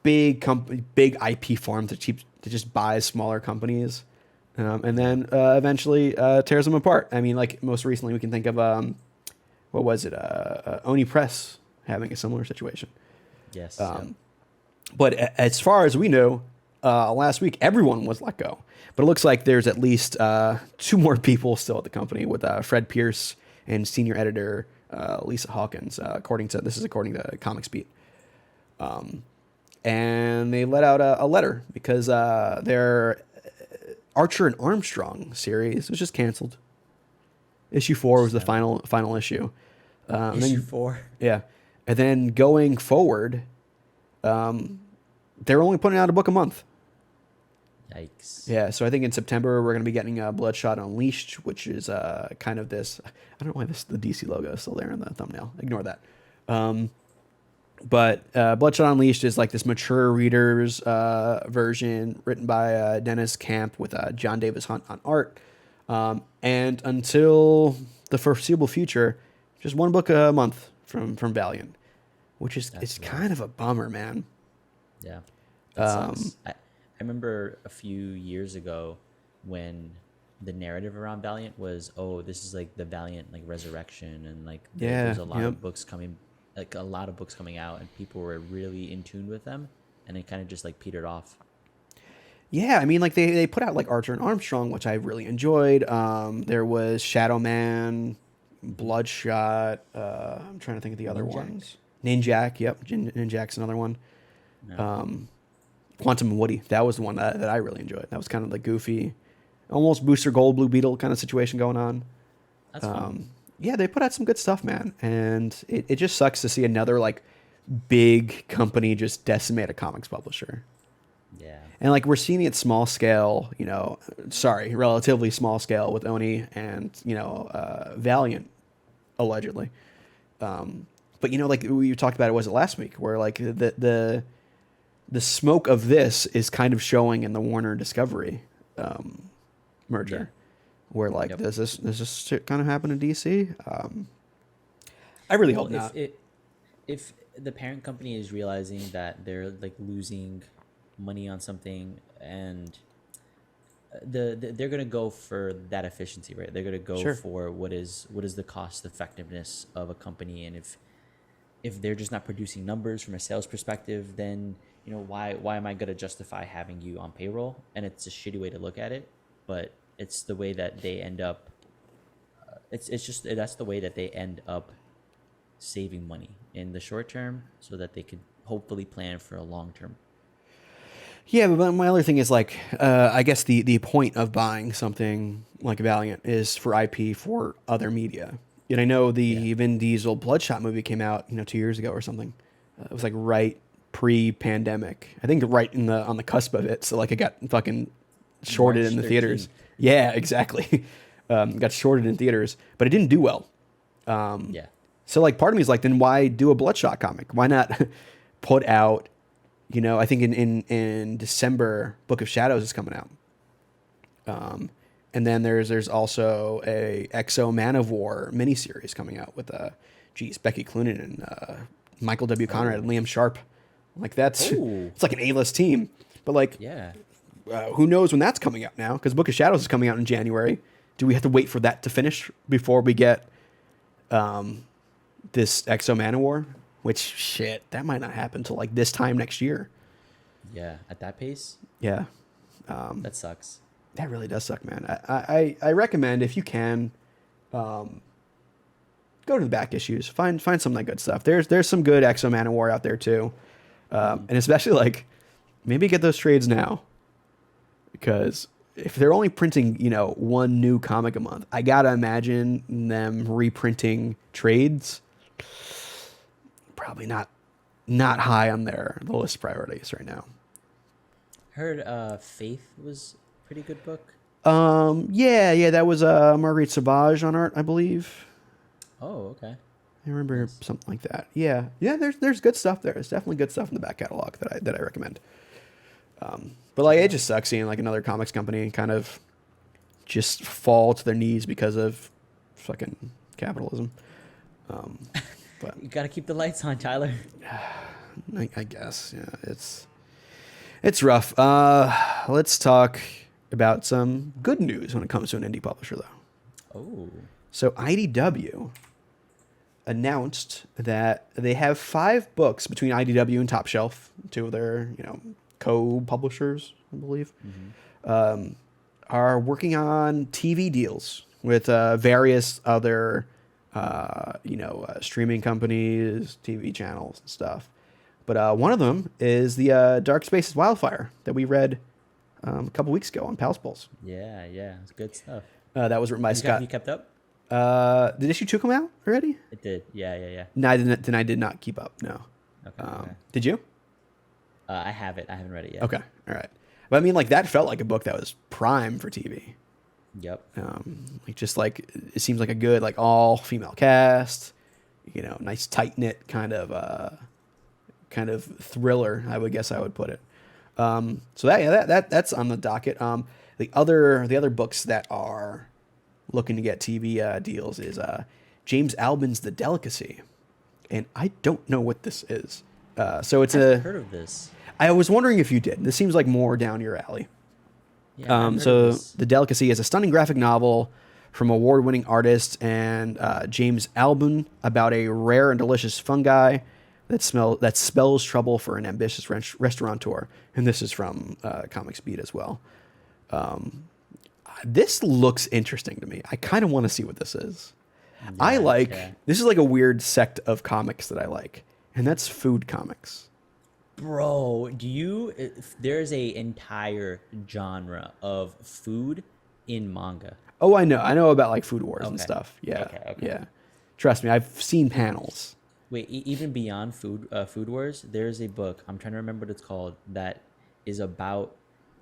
Speaker 1: big IP farms that just buys smaller companies, and
Speaker 2: Yeah.
Speaker 1: then eventually tears them apart. I mean, like most recently, we can think of what was it? Oni Press having a similar situation.
Speaker 2: Yes. Yep.
Speaker 1: But as far as we know, last week everyone was let go. But it looks like there's at least two more people still at the company with Fred Pierce and senior editor Lisa Hawkins. According to Comics Beat. And they let out a letter because their Archer and Armstrong series was just canceled. Issue 4 was the final issue.
Speaker 2: Issue 4.
Speaker 1: Yeah, and then going forward, they're only putting out a book a month.
Speaker 2: Yikes.
Speaker 1: Yeah, so I think in September we're going to be getting Bloodshot Unleashed, which is kind of this. I don't know why the DC logo is still there in the thumbnail. Ignore that. But Bloodshot Unleashed is like this mature readers version written by Dennis Camp with John Davis Hunt on art. And until the foreseeable future, just one book a month from Valiant, which is it's kind of a bummer, man.
Speaker 2: Yeah. That sucks. I remember a few years ago when the narrative around Valiant was, oh, this is like the Valiant like resurrection, and like there's a lot of books coming, like a lot of books coming out, and people were really in tune with them, and it kind of just like petered off.
Speaker 1: Yeah, I mean, like they put out like Archer and Armstrong, which I really enjoyed. There was Shadow Man, Bloodshot. I'm trying to think of the other ones. Ninjak, yep, Ninjak's another one.
Speaker 2: No.
Speaker 1: Quantum and Woody, that was the one that I really enjoyed. That was kind of like goofy, almost Booster Gold, Blue Beetle kind of situation going on.
Speaker 2: That's fun.
Speaker 1: Yeah, they put out some good stuff, man, and it just sucks to see another like big company just decimate a comics publisher.
Speaker 2: Yeah.
Speaker 1: And like we're seeing it small scale, relatively small scale with Oni and Valiant, allegedly. But like we talked about, was it last week, where like the smoke of this is kind of showing in the Warner Discovery merger, where like does this shit kind of happen in DC? I really hope not.
Speaker 2: If the parent company is realizing that they're like losing money on something, and they're gonna go for that efficiency, right? They're gonna go for what is the cost effectiveness of a company, and if they're just not producing numbers from a sales perspective, then why am I gonna justify having you on payroll? And it's a shitty way to look at it, but it's the way that they end up. That's the way that they end up saving money in the short term, so that they could hopefully plan for a long term.
Speaker 1: Yeah, but my other thing is like, I guess the point of buying something like Valiant is for IP for other media. And I know the Vin Diesel Bloodshot movie came out, 2 years ago or something. It was like right pre-pandemic. I think right on the cusp of it. So like it got fucking shorted
Speaker 2: March
Speaker 1: in the
Speaker 2: 13th.
Speaker 1: theaters. Yeah, exactly. Got shorted in theaters, but it didn't do well.
Speaker 2: Yeah.
Speaker 1: So like part of me is like, then why do a Bloodshot comic? Why not put out, I think in December, Book of Shadows is coming out. And then there's also a Exo Man of War miniseries coming out with Becky Cloonan and Michael W. Conrad and Liam Sharp. Like that's it's like an A-list team. But like who knows when that's coming out now? Because Book of Shadows is coming out in January. Do we have to wait for that to finish before we get this Exo Man of War? Which shit, that might not happen till like this time next year.
Speaker 2: Yeah, at that pace.
Speaker 1: Yeah,
Speaker 2: that sucks.
Speaker 1: That really does suck, man. I recommend, if you can, go to the back issues. Find some of that good stuff. There's some good Exo Man of War out there too, and especially like maybe get those trades now, because if they're only printing one new comic a month, I gotta imagine them reprinting trades. Probably not high on the list of priorities right now.
Speaker 2: Heard Faith was a pretty good book.
Speaker 1: Yeah, that was Marguerite Sauvage on art, I believe.
Speaker 2: Oh, okay.
Speaker 1: I remember something like that. Yeah. There's good stuff there. There's definitely good stuff in the back catalog that I recommend. But like it just sucks seeing like another comics company kind of just fall to their knees because of fucking capitalism. But
Speaker 2: You gotta keep the lights on, Tyler.
Speaker 1: I guess, yeah, it's rough. Let's talk about some good news when it comes to an indie publisher, though.
Speaker 2: Oh.
Speaker 1: So IDW announced that they have 5 books between IDW and Top Shelf, 2 of their co-publishers, I believe, are working on TV deals with various other streaming companies, TV channels, and stuff. But one of them is the Dark Spaces Wildfire that we read a couple weeks ago on Pals Pulse.
Speaker 2: Yeah, it's good stuff.
Speaker 1: That was written by Scott.
Speaker 2: You kept up?
Speaker 1: Did issue 2 come out already?
Speaker 2: It did. Yeah.
Speaker 1: No, I didn't. Then I did not keep up. No.
Speaker 2: Okay.
Speaker 1: Did you?
Speaker 2: I have it. I haven't read it yet.
Speaker 1: Okay. All right. But I mean, like that felt like a book that was prime for TV.
Speaker 2: Yep.
Speaker 1: Like it seems like a good like all female cast. Nice tight knit kind of thriller. I would guess I would put it. So that's on the docket. The other books that are looking to get TV deals is James Albin's The Delicacy, and I don't know what this is. So it's
Speaker 2: I've heard of this.
Speaker 1: I was wondering if you did. This seems like more down your alley.
Speaker 2: Yeah,
Speaker 1: So The Delicacy is a stunning graphic novel from award-winning artist and James Albin about a rare and delicious fungi that spells trouble for an ambitious restaurateur. And this is from Comics Beat as well. This looks interesting to me. I kind of want to see what this is. This is like a weird sect of comics that I like, and that's food comics.
Speaker 2: Bro, there's a entire genre of food in manga.
Speaker 1: Oh, I know about like Food Wars and
Speaker 2: Okay.
Speaker 1: stuff. Yeah.
Speaker 2: Okay.
Speaker 1: Yeah. Trust me, I've seen panels.
Speaker 2: Wait, even beyond Food Wars, there's a book, I'm trying to remember what it's called, that is about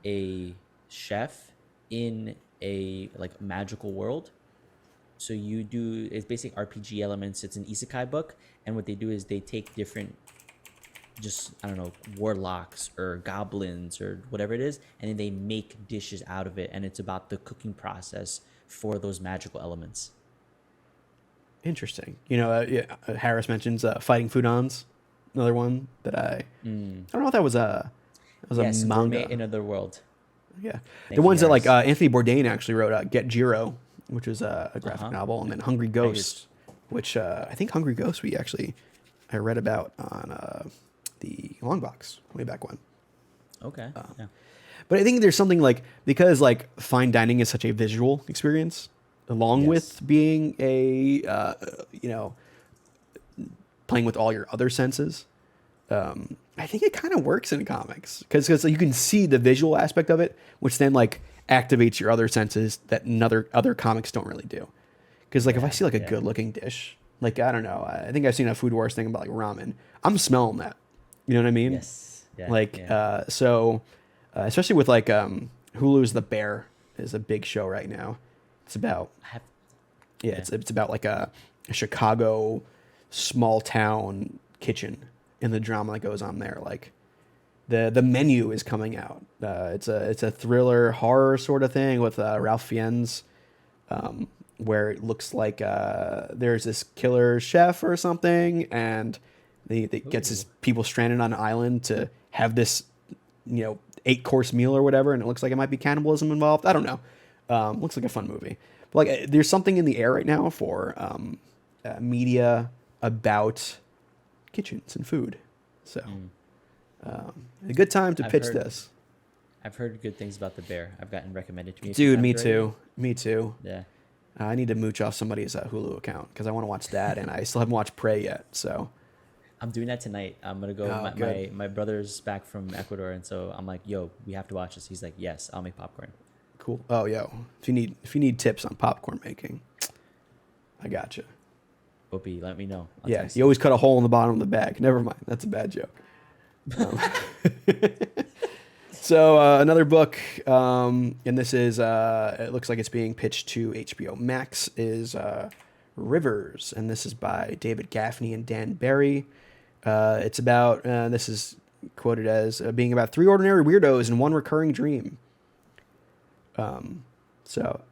Speaker 2: a chef in a like magical world. So it's basic RPG elements. It's an isekai book, and what they do is they take different, just I don't know, warlocks or goblins or whatever it is, and then they make dishes out of it, and it's about the cooking process for those magical elements.
Speaker 1: Interesting. Harris mentions Fighting Foodons, another one that I don't know if that was a
Speaker 2: Yes,
Speaker 1: manga.
Speaker 2: Gourmet in Another World.
Speaker 1: Yeah,
Speaker 2: Thank
Speaker 1: the
Speaker 2: you,
Speaker 1: ones that like
Speaker 2: Harris.
Speaker 1: Anthony Bourdain actually wrote, Get Jiro, which was a graphic novel, and then Hungry Ghost, which I think Hungry Ghost I read about on the Long Box way back when.
Speaker 2: Okay. Yeah.
Speaker 1: But I think there's something like, because like fine dining is such a visual experience, along
Speaker 2: Yes.
Speaker 1: with being a playing with all your other senses. I think it kind of works in comics because you can see the visual aspect of it, which then like activates your other senses that other comics don't really do. Because like if I see like a good looking dish, like I don't know, I think I've seen a Food Wars thing about like ramen. I'm smelling that. You know what I mean?
Speaker 2: Yes. Yeah.
Speaker 1: Like
Speaker 2: yeah.
Speaker 1: especially with like Hulu's The Bear is a big show right now. It's about it's about like a Chicago small town kitchen and the drama that goes on there. Like the menu is coming out. It's a thriller horror sort of thing with Ralph Fiennes, where it looks like there's this killer chef or something, and they gets his people stranded on an island to have this 8-course meal or whatever, and it looks like it might be cannibalism involved. I don't know. Looks like a fun movie. But like there's something in the air right now for media about kitchens and food. So a good time to pitch this.
Speaker 2: I've heard good things about The Bear. I've gotten recommended to me.
Speaker 1: Dude, me too. Me too.
Speaker 2: Yeah.
Speaker 1: I need to mooch off somebody's Hulu account because I want to watch that, and I still haven't watched Prey yet. So
Speaker 2: I'm doing that tonight. I'm gonna go. My brother's back from Ecuador, and so I'm like, "Yo, we have to watch this." He's like, "Yes, I'll make popcorn."
Speaker 1: cool. Oh, yo, if you need tips on popcorn making, I got you.
Speaker 2: Opie, let me know. I'll
Speaker 1: Yeah,
Speaker 2: text
Speaker 1: you always cut a hole in the bottom of the bag. Never mind, that's a bad joke. So another book, and this is it looks like it's being pitched to HBO Max, is Rivers, and this is by David Gaffney and Dan Barry. It's about this is quoted as being about three ordinary weirdos and one recurring dream. So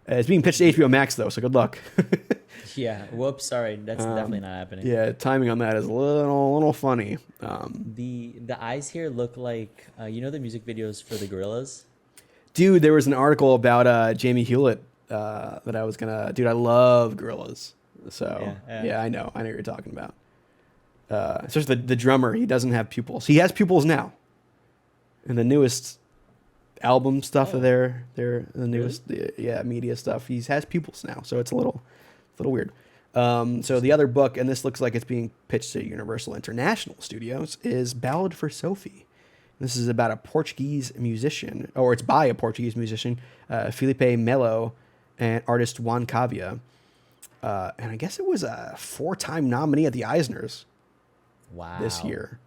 Speaker 1: it's being pitched to HBO Max though, so good luck.
Speaker 2: Yeah. Whoops. Sorry. That's definitely not happening.
Speaker 1: Yeah, timing on that is a little funny.
Speaker 2: The eyes here look like you know the music videos for the Gorillas.
Speaker 1: Dude, there was an article about Jamie Hewlett that I was gonna. Dude, I love Gorillas. So yeah, I know what you're talking about. Especially the drummer, he doesn't have pupils. He has pupils now. In the newest album stuff of their the newest media stuff, he has pupils now. So it's a little weird. So the other book, and this looks like it's being pitched to Universal International Studios, is Ballad for Sophie. This is about a Portuguese musician, or it's by a Portuguese musician, Felipe Melo, and artist Juan Cavia. And I guess it was a 4-time nominee at the Eisners this year.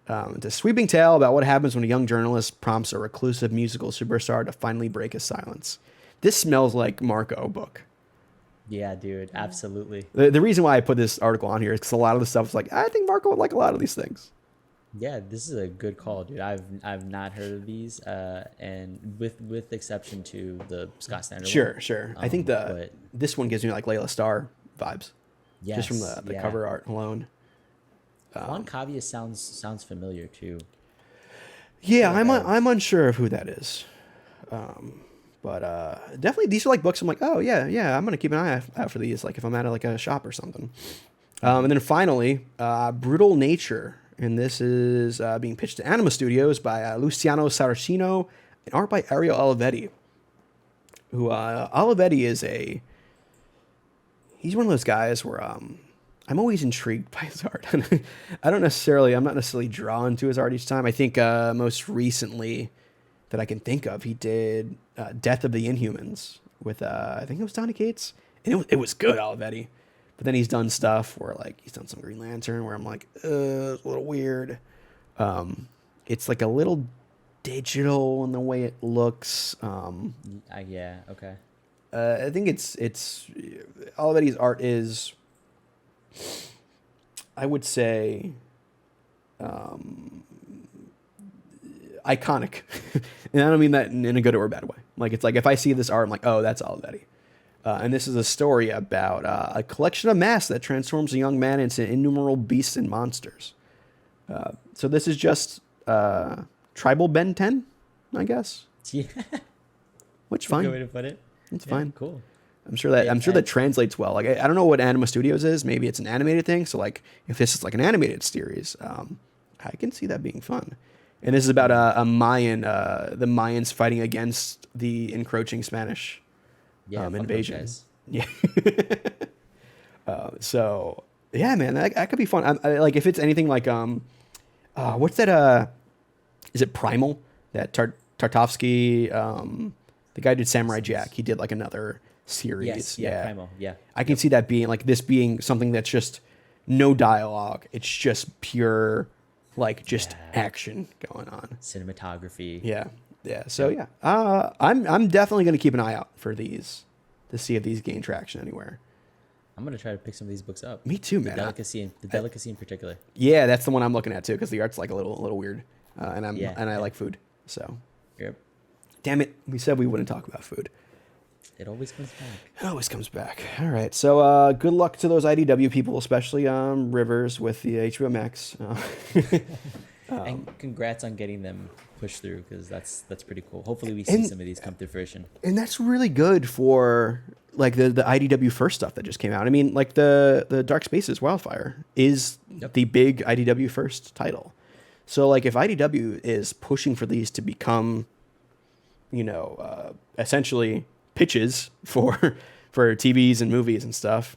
Speaker 1: It's a sweeping tale about what happens when a young journalist prompts a reclusive musical superstar to finally break his silence. This smells like Marco book.
Speaker 2: Yeah, dude, absolutely.
Speaker 1: The reason why I put this article on here is because a lot of the stuff is like, I think Marco would like a lot of these things.
Speaker 2: Yeah, this is a good call, dude. I've not heard of these, and with exception to the Scott Snyder.
Speaker 1: Sure. I think this one gives me like Layla Starr vibes.
Speaker 2: Yes,
Speaker 1: just from the cover art alone.
Speaker 2: Juan Cavia sounds familiar too.
Speaker 1: Yeah, I'm unsure of who that is. But definitely these are like books I'm like, oh yeah, I'm gonna keep an eye out for these, like if I'm at like a shop or something. And then finally, Brutal Nature, and this is being pitched to Anima Studios by Luciano Saracino and art by Ariel Olivetti. Who Olivetti is he's one of those guys where I'm always intrigued by his art. I'm not necessarily drawn to his art each time. I think most recently that I can think of, he did Death of the Inhumans with I think it was Donny Cates, and it was good, Olivetti. But then he's done stuff where like he's done some Green Lantern where I'm like, it's a little weird. It's like a little digital in the way it looks.
Speaker 2: Yeah, okay.
Speaker 1: I think it's Olivetti's art is, I would say, iconic. And I don't mean that in a good or a bad way. Like, it's like if I see this art, I'm like, oh, that's Olivetti. And this is a story about a collection of masks that transforms a young man into innumerable beasts and monsters. So this is just Tribal Ben 10, I guess.
Speaker 2: Yeah.
Speaker 1: Which fine.
Speaker 2: Good way to put it.
Speaker 1: It's fine.
Speaker 2: Cool.
Speaker 1: I'm sure that translates well. Like I don't know what Anima Studios is. Maybe it's an animated thing. So like if this is like an animated series, I can see that being fun. And this is about a Mayan, the Mayans fighting against the encroaching Spanish invasion. Yeah. So yeah, man, that could be fun. I like if it's anything like what's that? Is it Primal? That Tartovsky, the guy who did Samurai Jack. He did like another series.
Speaker 2: Yes, yeah, Primal. Yeah,
Speaker 1: I can see that being like this being something that's just no dialogue. It's just pure, like just action going on.
Speaker 2: Cinematography.
Speaker 1: Yeah. So yeah, I'm definitely gonna keep an eye out for these to see if these gain traction anywhere.
Speaker 2: I'm gonna try to pick some of these books up.
Speaker 1: Me too, man.
Speaker 2: The Delicacy in particular.
Speaker 1: Yeah, that's the one I'm looking at too because the art's like a little weird, and I like food. So.
Speaker 2: Yep.
Speaker 1: Damn it, we said we wouldn't talk about food.
Speaker 2: It always comes back.
Speaker 1: It always comes back. All right, so good luck to those IDW people, especially Rivers with the HBO Max.
Speaker 2: And congrats on getting them pushed through because that's pretty cool. Hopefully we see some of these come to fruition.
Speaker 1: And that's really good for like the IDW first stuff that just came out. I mean, like the Dark Spaces Wildfire is the big IDW first title. So like if IDW is pushing for these to become, essentially pitches for TVs and movies and stuff,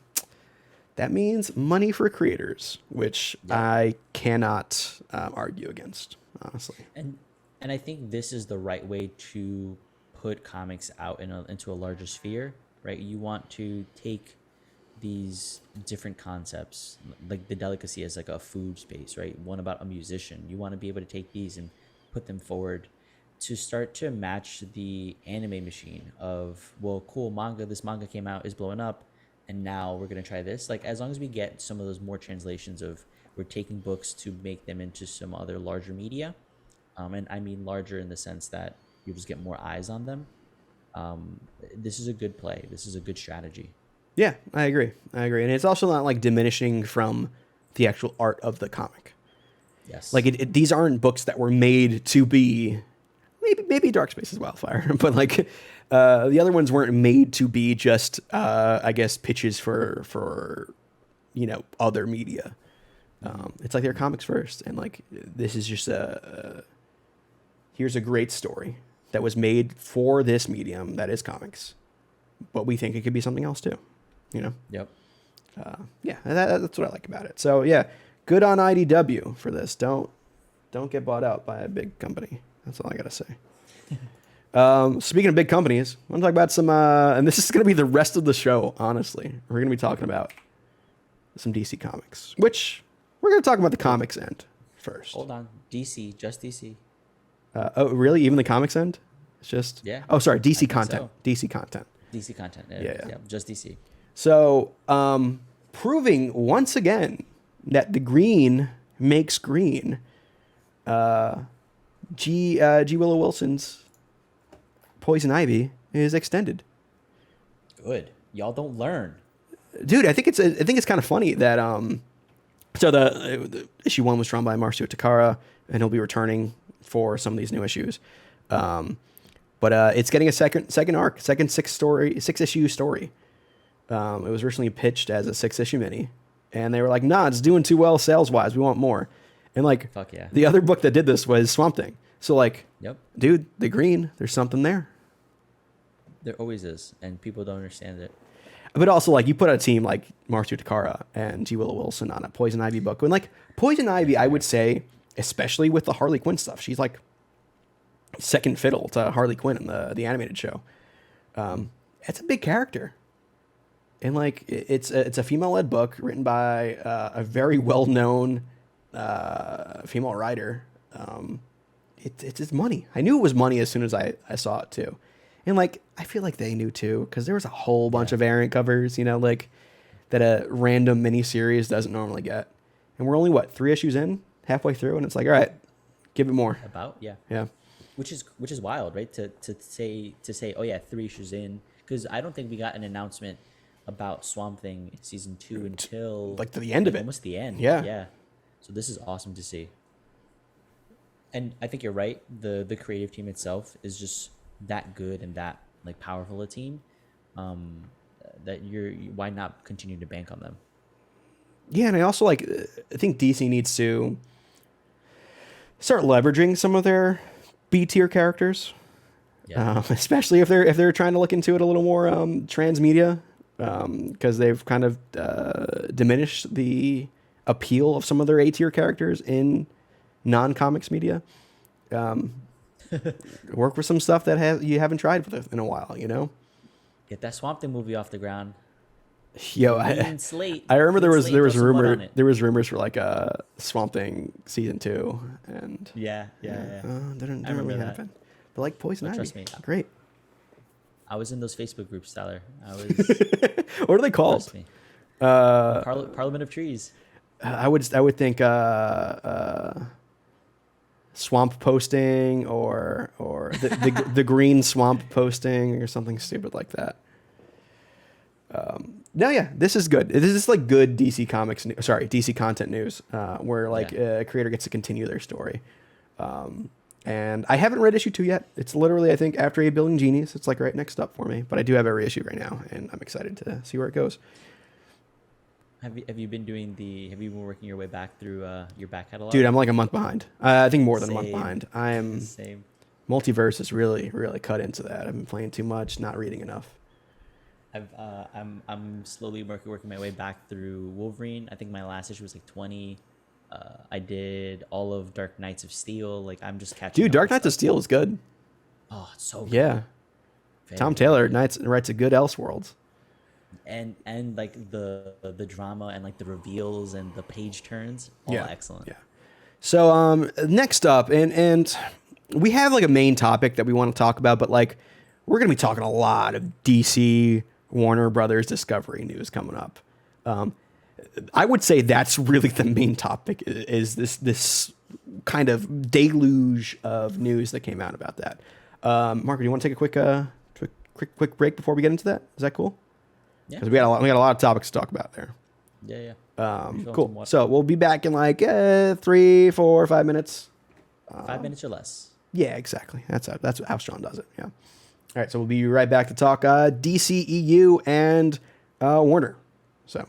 Speaker 1: that means money for creators, which I cannot argue against, honestly.
Speaker 2: And I think this is the right way to put comics out into a larger sphere, right? You want to take these different concepts, like the Delicacy as like a food space, right? One about a musician. You want to be able to take these and put them forward to start to match the anime machine of, well, cool, this manga came out, is blowing up, and now we're going to try this. Like, as long as we get some of those more translations of, we're taking books to make them into some other larger media, and I mean larger in the sense that you just get more eyes on them, this is a good play. This is a good strategy.
Speaker 1: Yeah, I agree. And it's also not like diminishing from the actual art of the comic.
Speaker 2: Yes.
Speaker 1: Like these aren't books that were made to be, maybe Dark Spaces Wildfire, but like the other ones weren't made to be just, I guess, pitches for other media. It's like they're comics first, and like this is just here's a great story that was made for this medium that is comics, but we think it could be something else too.
Speaker 2: Yep.
Speaker 1: Yeah, that's what I like about it. So yeah, good on IDW for this. Don't get bought out by a big company. That's all I gotta say. Speaking of big companies, I want to talk about some, and this is going to be the rest of the show, honestly. We're going to be talking about some DC Comics, which we're going to talk about the comics end first.
Speaker 2: Hold on. DC, just DC.
Speaker 1: Oh, really? Even the comics end? It's just...
Speaker 2: Yeah.
Speaker 1: Oh, sorry, DC content.
Speaker 2: So.
Speaker 1: DC content.
Speaker 2: DC content.
Speaker 1: Yeah. Just
Speaker 2: DC.
Speaker 1: So, proving once again that the green makes green, G. Willow Wilson's Poison Ivy is extended.
Speaker 2: Good. Y'all don't learn.
Speaker 1: Dude, I think it's kind of funny that so the issue 1 was drawn by Marcio Takara, and he'll be returning for some of these new issues. But it's getting a second arc, second 6-issue story. It was originally pitched as a 6-issue mini, and they were like, "Nah, it's doing too well sales wise. We want more." And like,
Speaker 2: fuck yeah.
Speaker 1: The other book that did this was Swamp Thing. So like,
Speaker 2: yep,
Speaker 1: dude, the green, there's something there.
Speaker 2: There always is, and people don't understand it.
Speaker 1: But also, like, you put a team like Marcio Takara and G. Willow Wilson on a Poison Ivy book, and like Poison Ivy, I would say, especially with the Harley Quinn stuff, she's like second fiddle to Harley Quinn in the animated show. It's a big character, and like it's a female-led book written by a very well-known female writer. It's money. I knew it was money as soon as I saw it too. And like, I feel like they knew too, because there was a whole bunch of variant covers, like that a random miniseries doesn't normally get. And we're only 3 issues in, halfway through, and it's like, all right, give it more. Yeah.
Speaker 2: Which is wild, right? To say, oh yeah, 3 issues in, because I don't think we got an announcement about Swamp Thing season 2 until
Speaker 1: like to the end of it,
Speaker 2: almost the end.
Speaker 1: Yeah.
Speaker 2: So this is awesome to see. And I think you're right. The creative team itself is just that good and that like powerful a team, that why not continue to bank on them?
Speaker 1: Yeah, and I also I think DC needs to start leveraging some of their B tier characters, especially if they're trying to look into it a little more transmedia, because they've kind of diminished the appeal of some of their A tier characters in non-comics media. Work with some stuff that you haven't tried with in a while,
Speaker 2: Get that Swamp Thing movie off the ground.
Speaker 1: Yo, I remember there was rumors for like a Swamp Thing season 2, and didn't really happen. But like Poison Ivy, trust me, great.
Speaker 2: I was in those Facebook groups, Tyler.
Speaker 1: What are they called?
Speaker 2: Trust me. Parliament of Trees.
Speaker 1: I would think swamp posting or the green swamp posting or something stupid like that. This is good. This is like good DC DC content news, where a creator gets to continue their story. And I haven't read issue 2 yet. It's literally, I think, after 8 Billion Genies. It's like right next up for me, but I do have every issue right now, and I'm excited to see where it goes.
Speaker 2: Have you been working your way back through your back catalog?
Speaker 1: Dude, I'm like a month behind. I think more than a month behind. Same. Multiverse is really, really cut into that. I've been playing too much, not reading enough.
Speaker 2: I'm slowly working my way back through Wolverine. I think my last issue was like 20. I did all of Dark Knights of Steel. Like, I'm just catching.
Speaker 1: Dude, Dark Knights of Steel is good.
Speaker 2: Oh, it's so good.
Speaker 1: Yeah. Tom Taylor writes a good Elseworlds.
Speaker 2: And like the drama and like the reveals and the page turns, all excellent.
Speaker 1: Yeah. So next up, and we have like a main topic that we want to talk about, but like we're going to be talking a lot of DC, Warner Brothers, Discovery news coming up. I would say that's really the main topic is this kind of deluge of news that came out about that. Marco, do you want to take a quick break before we get into that? Is that cool?
Speaker 2: Yeah.
Speaker 1: Because we got a lot of topics to talk about there.
Speaker 2: Yeah.
Speaker 1: Cool. So we'll be back in like 3, 4, 5 minutes.
Speaker 2: 5 minutes or less.
Speaker 1: Yeah, exactly. That's how Sean does it. Yeah. All right. So we'll be right back to talk DCEU and Warner. So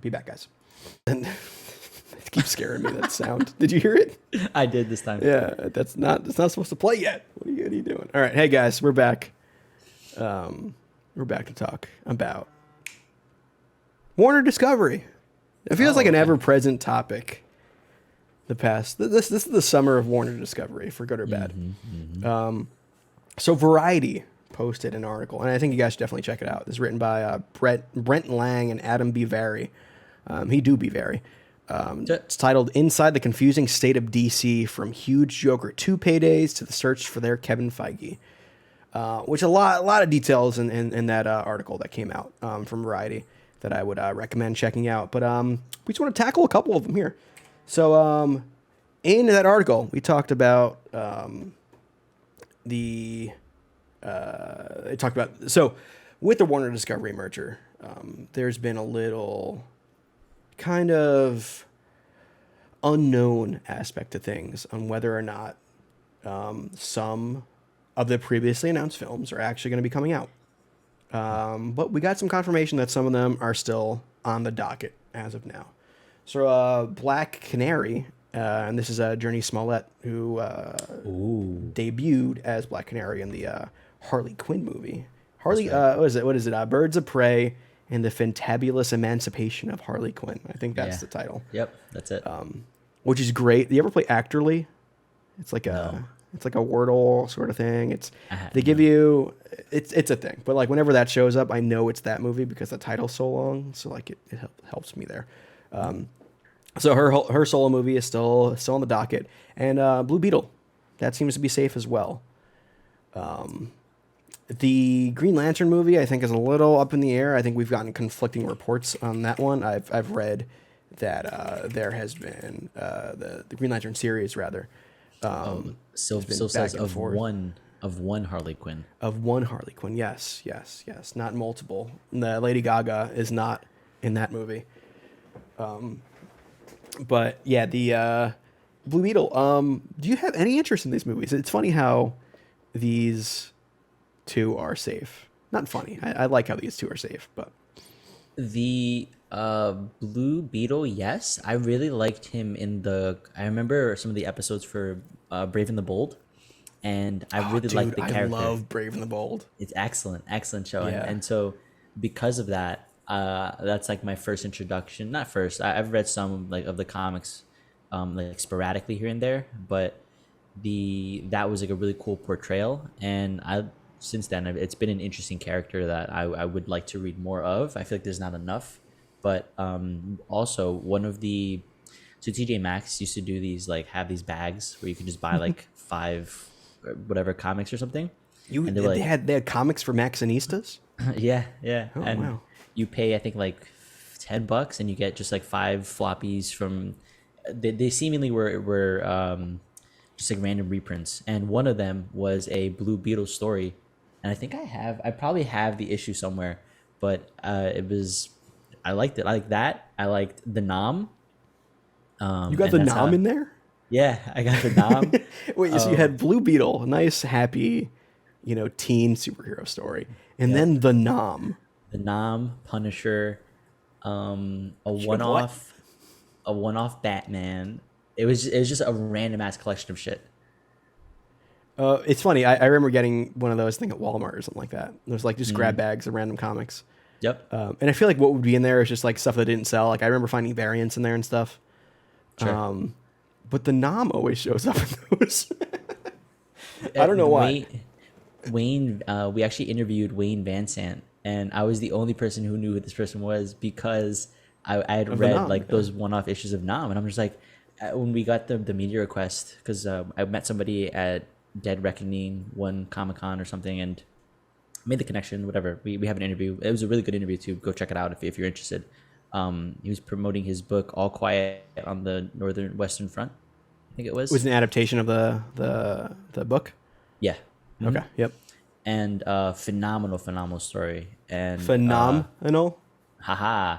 Speaker 1: be back, guys. And it keeps scaring me, that sound. Did you hear it?
Speaker 2: I did this time.
Speaker 1: Yeah, that's not supposed to play yet. What are you doing? All right. Hey guys, we're back. We're back to talk about Warner Discovery. It feels like an ever-present topic. This is the summer of Warner Discovery, for good or bad. So Variety posted an article, and I think you guys should definitely check it out. It's written by Brent Lang and Adam B. Vary. He do be very. It's titled "Inside the Confusing State of DC: From Huge Joker 2 Paydays to the Search for Their Kevin Feige," which a lot of details in that article that came out from Variety that I would recommend checking out. But we just want to tackle a couple of them here. So in that article, we talked about so with the Warner Discovery merger, there's been a little kind of unknown aspect to things on whether or not some of the previously announced films are actually going to be coming out. But we got some confirmation that some of them are still on the docket as of now. So Black Canary, and this is Journey Smollett, who debuted as Black Canary in the Harley Quinn movie. What is it? Birds of Prey and the Fantabulous Emancipation of Harley Quinn. I think that's the title.
Speaker 2: Yep, that's it.
Speaker 1: Which is great. You ever play Actorly? It's like a Wordle sort of thing. It's a thing. But like whenever that shows up, I know it's that movie because the title's so long. So like it helps me there. So her solo movie is still on the docket, and Blue Beetle, that seems to be safe as well. The Green Lantern movie, I think, is a little up in the air. I think we've gotten conflicting reports on that one. I've read that there has been the Green Lantern series rather.
Speaker 2: So says of one Harley Quinn.
Speaker 1: Of one Harley Quinn, yes, not multiple. The Lady Gaga is not in that movie. But yeah, the Blue Beetle. Do you have any interest in these movies? It's funny how these two are safe. Not funny. I like how these two are safe, but
Speaker 2: the Blue Beetle, yes, I really liked him in I remember some of the episodes for Brave and the Bold, and I really liked the character.
Speaker 1: I love Brave and the Bold.
Speaker 2: It's excellent show,
Speaker 1: Yeah.
Speaker 2: and so because of that, that's like my first introduction. Not first. I've read some like of the comics, like sporadically here and there, but that was like a really cool portrayal, and since then it's been an interesting character that I would like to read more of. I feel like there's not enough, but also so TJ Maxx used to do these, like have these bags where you could just buy like 5 whatever comics or something.
Speaker 1: They had comics for Maxinistas?
Speaker 2: Yeah.
Speaker 1: Oh,
Speaker 2: and
Speaker 1: wow.
Speaker 2: you pay I think like $10 and you get just like 5 floppies from. They seemingly were just like random reprints, and one of them was a Blue Beetle story, and I think I probably have the issue somewhere, but I liked it. I like that. I liked the Nom.
Speaker 1: You got the Nom in there?
Speaker 2: Yeah, I got the Nom.
Speaker 1: Wait, so you had Blue Beetle, a nice, happy, teen superhero story, and then the Nom.
Speaker 2: The Nom, Punisher, a one-off Batman. It was just a random ass collection of shit.
Speaker 1: It's funny. I remember getting one of those thing at Walmart or something like that. There's like just grab bags of random comics.
Speaker 2: Yep.
Speaker 1: And I feel like what would be in there is just like stuff that didn't sell. Like I remember finding variants in there and stuff.
Speaker 2: Sure.
Speaker 1: But the Nom always shows up in those. I don't know why.
Speaker 2: Wayne, we actually interviewed Wayne Van Sant, and I was the only person who knew who this person was because I had read like those one-off issues of Nom, and I'm just like, when we got the media request, because I met somebody at Dead Reckoning one Comic-Con or something, and made the connection. Whatever, we have an interview. It was a really good interview too. Go check it out if you're interested. He was promoting his book All Quiet on the Northern Western Front. I think it was.
Speaker 1: It was an adaptation of the book.
Speaker 2: Yeah.
Speaker 1: Okay. Yep.
Speaker 2: And phenomenal story. And
Speaker 1: Phenomenal.
Speaker 2: Haha.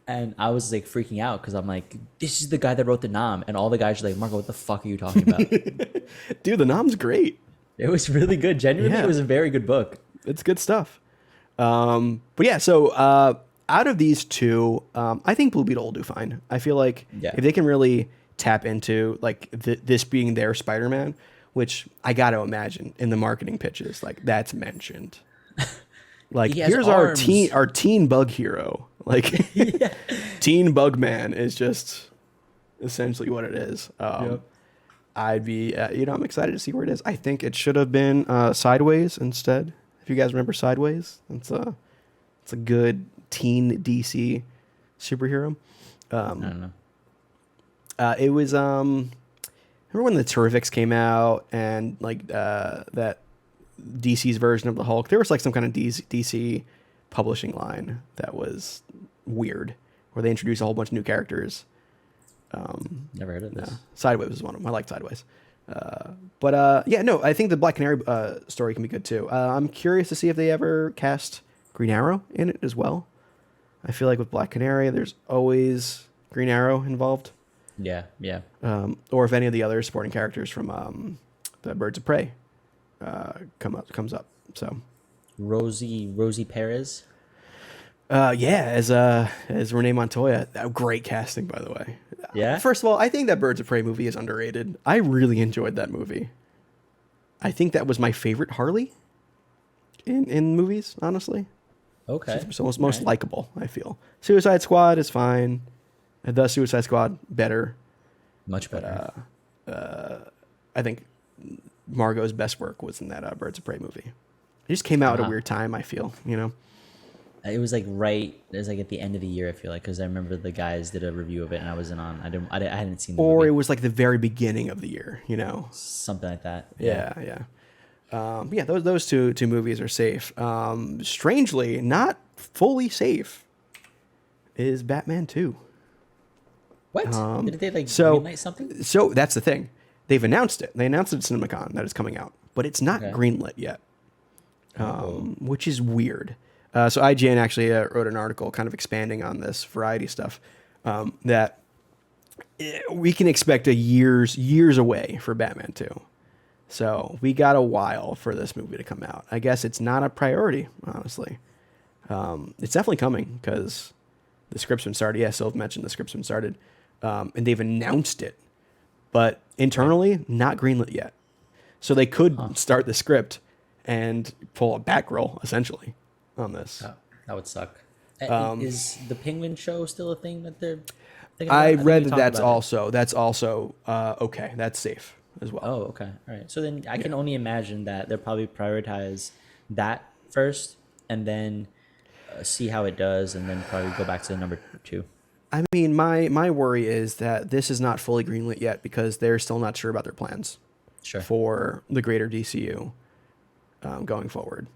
Speaker 2: And I was like freaking out because I'm like, this is the guy that wrote the Nom, and all the guys are like, Marco, what the fuck are you talking about?
Speaker 1: Dude, the Nom's great.
Speaker 2: It was really good. Genuinely,
Speaker 1: Yeah.
Speaker 2: It was a very good book.
Speaker 1: It's good stuff. But yeah, so out of these two, I think Blue Beetle will do fine. I feel like if they can really tap into like this being their Spider-Man, which I got to imagine in the marketing pitches, like that's mentioned. Like here's
Speaker 2: arms.
Speaker 1: our teen bug hero. Like Teen Bugman is just essentially what it is. I'd be, I'm excited to see where it is. I think it should have been Sideways instead. If you guys remember Sideways, it's a good teen DC superhero.
Speaker 2: I don't know.
Speaker 1: It was remember when the Terrifics came out and like that DC's version of the Hulk. There was like some kind of DC publishing line that was weird, where they introduced a whole bunch of new characters.
Speaker 2: Never heard of this.
Speaker 1: Sideways was one of them. I like Sideways. I think the Black Canary story can be good too. I'm curious to see if they ever cast Green Arrow in it as well. I feel like with Black Canary, there's always Green Arrow involved.
Speaker 2: Yeah.
Speaker 1: Or if any of the other supporting characters from the Birds of Prey comes up. So
Speaker 2: Rosie Perez.
Speaker 1: As Renee Montoya. Great casting, by the way.
Speaker 2: Yeah.
Speaker 1: First of all, I think that Birds of Prey movie is underrated. I really enjoyed that movie. I think that was my favorite Harley in movies, honestly.
Speaker 2: Okay.
Speaker 1: She's most likable, I feel. Suicide Squad is fine. The Suicide Squad, better.
Speaker 2: Much better.
Speaker 1: I think Margot's best work was in that Birds of Prey movie. It just came out at a weird time, I feel,
Speaker 2: It was like it was like at the end of the year, I feel like, because I remember the guys did a review of it and I wasn't on. I hadn't seen the
Speaker 1: Or
Speaker 2: movie.
Speaker 1: it was like the very beginning of the year,
Speaker 2: Something like that.
Speaker 1: Yeah. Those two movies are safe. Strangely, not fully safe is Batman 2.
Speaker 2: What? Did they
Speaker 1: so
Speaker 2: greenlight something?
Speaker 1: So that's the thing. They've announced it. They announced it at CinemaCon that it's coming out, but it's not greenlit yet, which is weird. So IGN actually wrote an article kind of expanding on this Variety stuff, that we can expect years away for Batman 2. So we got a while for this movie to come out. I guess it's not a priority, honestly. It's definitely coming because the script's been started. Yeah, Sylv mentioned the script's been started, and they've announced it, but internally not greenlit yet. So they could start the script and pull a back roll essentially on this.
Speaker 2: Oh, that would suck. Is the Penguin show still a thing that they're thinking
Speaker 1: I
Speaker 2: about?
Speaker 1: read that's also okay. That's safe as well.
Speaker 2: Oh, okay. All right. So then I can only imagine that they'll probably prioritize that first and then see how it does and then probably go back to number 2.
Speaker 1: I mean, my worry is that this is not fully greenlit yet because they're still not sure about their plans for the greater DCU going forward.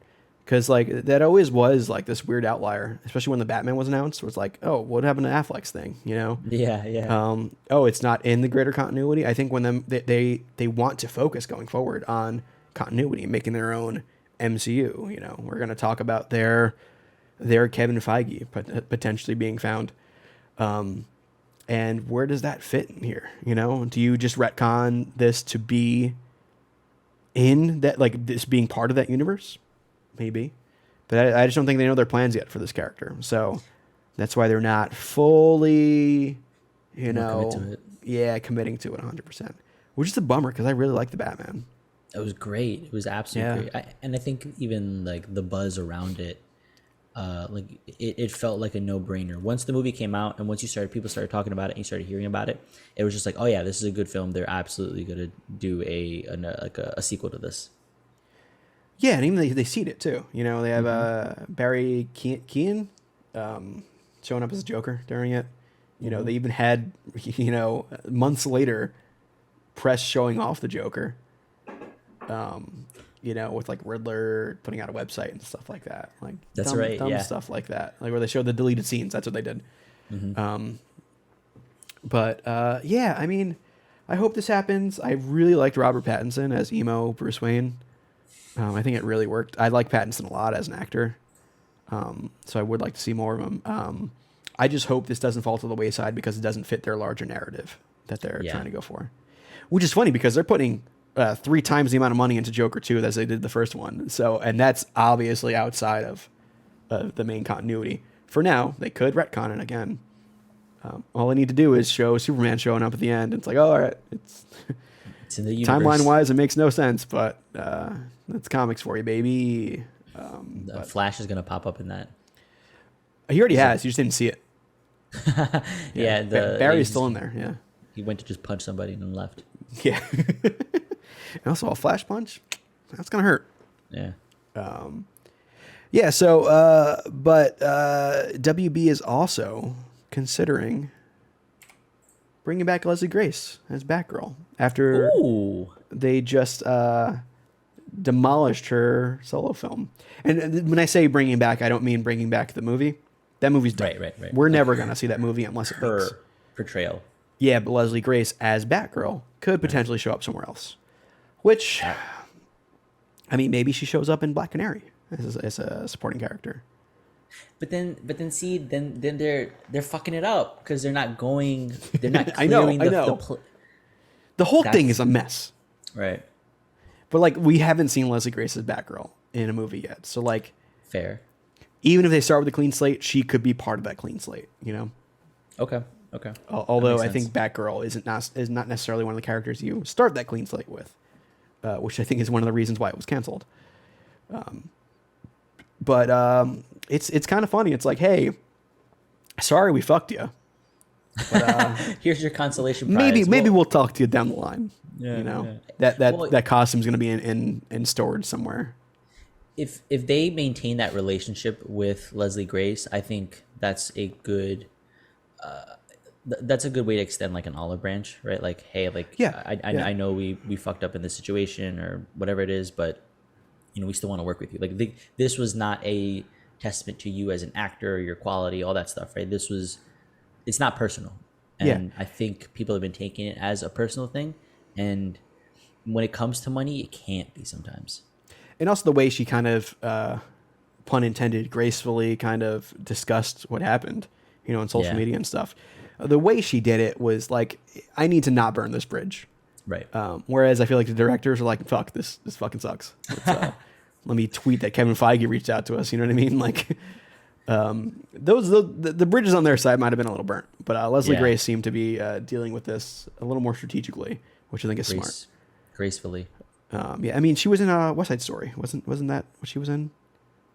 Speaker 1: Because like that always was like this weird outlier, especially when the Batman was announced. It was like, oh, what happened to Affleck's thing?
Speaker 2: Yeah.
Speaker 1: It's not in the greater continuity. I think when they want to focus going forward on continuity, making their own MCU. We're going to talk about their Kevin Feige potentially being found, and where does that fit in here? Do you just retcon this to be in that, like this being part of that universe? Maybe, but I just don't think they know their plans yet for this character. So that's why they're not fully, committing to it 100%, which is a bummer because I really like the Batman.
Speaker 2: It was great. It was absolutely great. I think even like the buzz around it, it felt like a no-brainer. Once the movie came out and once people started talking about it and you started hearing about it, it was just like, oh yeah, this is a good film. They're absolutely going to do a sequel to this.
Speaker 1: Yeah, and even they seed it too. They have Barry Keoghan showing up as a Joker during it. You know, they even had, months later, press showing off the Joker. With like Riddler putting out a website and stuff like that. Like
Speaker 2: That's
Speaker 1: dumb stuff like that. Like where they showed the deleted scenes. That's what they did. I mean, I hope this happens. I really liked Robert Pattinson as emo Bruce Wayne. I think it really worked. I like Pattinson a lot as an actor. So I would like to see more of him. I just hope this doesn't fall to the wayside because it doesn't fit their larger narrative that they're trying to go for. Which is funny because they're putting 3 times the amount of money into Joker 2 as they did the first one. So, and that's obviously outside of the main continuity. For now, they could retcon it again. All they need to do is show Superman showing up at the end. It's like, oh, all right, it's
Speaker 2: in the universe.
Speaker 1: Timeline-wise, it makes no sense, but that's comics for you, baby.
Speaker 2: Flash is gonna pop up in that.
Speaker 1: He already has. You just didn't see it.
Speaker 2: Yeah,
Speaker 1: Barry's still in there. Yeah,
Speaker 2: he went to just punch somebody and then left.
Speaker 1: Yeah. And also a flash punch. That's gonna hurt.
Speaker 2: Yeah.
Speaker 1: But WB is also considering bringing back Leslie Grace as Batgirl after they just demolished her solo film. And when I say bringing back, I don't mean bringing back the movie. That movie's done.
Speaker 2: Right.
Speaker 1: We're never going to see that movie unless it
Speaker 2: Her
Speaker 1: leaks.
Speaker 2: portrayal.
Speaker 1: Yeah, but Leslie Grace as Batgirl could potentially show up somewhere else. Which, I mean, maybe she shows up in Black Canary as a supporting character.
Speaker 2: But then they're fucking it up because they're not clearing
Speaker 1: I know. The whole thing is a mess.
Speaker 2: Right.
Speaker 1: But like, we haven't seen Leslie Grace as Batgirl in a movie yet. So like,
Speaker 2: fair.
Speaker 1: Even if they start with a clean slate, she could be part of that clean slate,
Speaker 2: Okay.
Speaker 1: Although I think Batgirl is not necessarily one of the characters you start that clean slate with, which I think is one of the reasons why it was canceled. It's kind of funny. It's like, hey, sorry we fucked you. But,
Speaker 2: here's your consolation prize.
Speaker 1: Maybe we'll talk to you down the line.
Speaker 2: Yeah.
Speaker 1: That costume's gonna be in storage somewhere.
Speaker 2: If they maintain that relationship with Leslie Grace, I think that's a good way to extend like an olive branch, right? Like, hey, I know we fucked up in this situation or whatever it is, but we still want to work with you. Like this was not a testament to you as an actor, your quality, all that stuff, right? It's not personal. And I think people have been taking it as a personal thing. And when it comes to money, it can't be sometimes.
Speaker 1: And also the way she kind of, pun intended, gracefully kind of discussed what happened, in social media and stuff. The way she did it was like, I need to not burn this bridge.
Speaker 2: Right.
Speaker 1: Whereas I feel like the directors are like, fuck, this fucking sucks. Let me tweet that Kevin Feige reached out to us. You know what I mean? Like, the bridges on their side might have been a little burnt, but Leslie Grace seemed to be dealing with this a little more strategically, which I think is smart.
Speaker 2: Gracefully.
Speaker 1: I mean, she was in West Side Story. Wasn't that what she was in?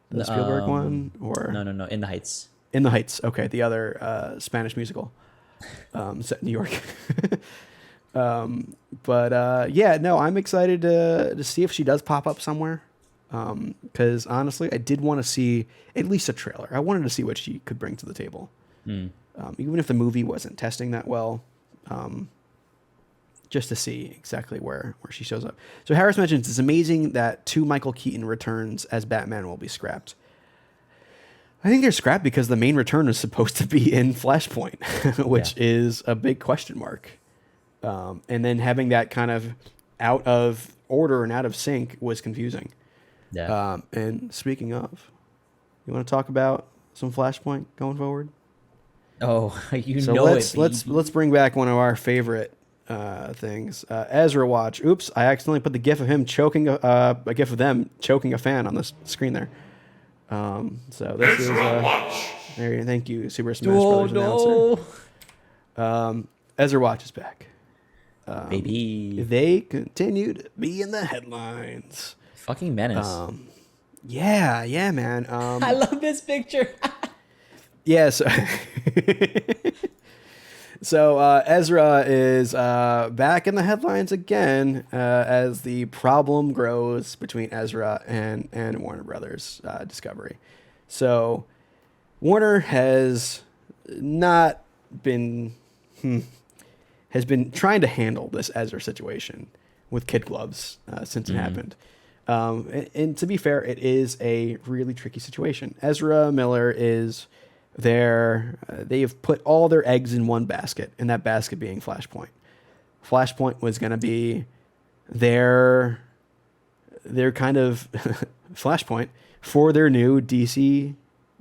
Speaker 1: The Spielberg one? Or
Speaker 2: No. In the Heights.
Speaker 1: In the Heights. Okay, the other Spanish musical set in New York. I'm excited to see if she does pop up somewhere. Because honestly, I did want to see at least a trailer. I wanted to see what she could bring to the table. Even if the movie wasn't testing that well. Just to see exactly where she shows up. So Harris mentions it's amazing that 2 Michael Keaton returns as Batman will be scrapped. I think they're scrapped because the main return is supposed to be in Flashpoint, which is a big question mark. And then having that kind of out of order and out of sync was confusing.
Speaker 2: Yeah.
Speaker 1: And speaking of, you want to talk about some Flashpoint going forward?
Speaker 2: Oh,
Speaker 1: let's bring back one of our favorite things. Ezra watch. Oops, I accidentally put the gif of him choking a gif of them choking a fan on the screen there. So this is there. Thank you, Super Smash Brothers announcer. Ezra watch is back.
Speaker 2: Baby,
Speaker 1: they continue to be in the headlines.
Speaker 2: Fucking menace.
Speaker 1: Yeah, man.
Speaker 2: I love this picture.
Speaker 1: Yes. So Ezra is back in the headlines again as the problem grows between Ezra and Warner Brothers Discovery. So Warner has not been has been trying to handle this Ezra situation with kid gloves since it happened. And to be fair, it is a really tricky situation. Ezra Miller is there. They've put all their eggs in one basket, and that basket being Flashpoint. Flashpoint was going to be their kind of Flashpoint for their new DC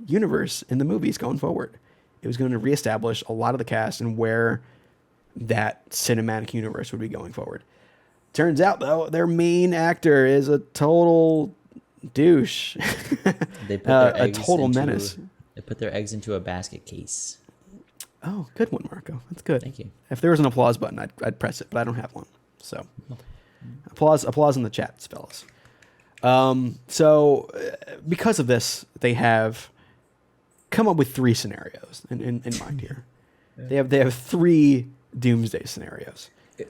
Speaker 1: universe in the movies going forward. It was going to reestablish a lot of the cast and where that cinematic universe would be going forward. Turns out, though, their main actor is a total douche.
Speaker 2: They put their
Speaker 1: a total menace.
Speaker 2: They put their eggs into a basket case.
Speaker 1: Oh, good one, Marco. That's good.
Speaker 2: Thank you.
Speaker 1: If there was an applause button, I'd press it, but I don't have one. So, applause in the chat, fellas. Because of this, they have come up with 3 scenarios in mind here. They have 3 doomsday scenarios.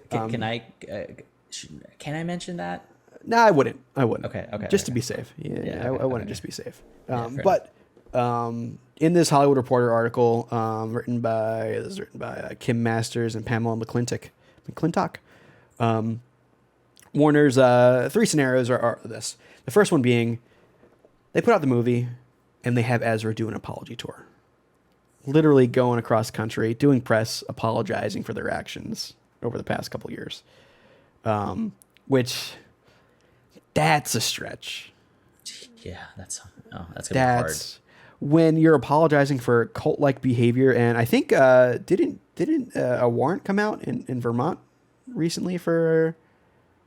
Speaker 2: Can I mention that?
Speaker 1: No, I wouldn't.
Speaker 2: Okay.
Speaker 1: Just to be safe. I wouldn't just be safe.
Speaker 2: But
Speaker 1: in this Hollywood Reporter article, written by Kim Masters and Pamela McClintock, Warner's 3 scenarios are this. The first one being, they put out the movie and they have Ezra do an apology tour. Literally going across the country, doing press, apologizing for their actions over the past couple years. Which, that's a stretch.
Speaker 2: Yeah, that's gonna be hard.
Speaker 1: When you're apologizing for cult-like behavior, and I think didn't a warrant come out in Vermont recently for,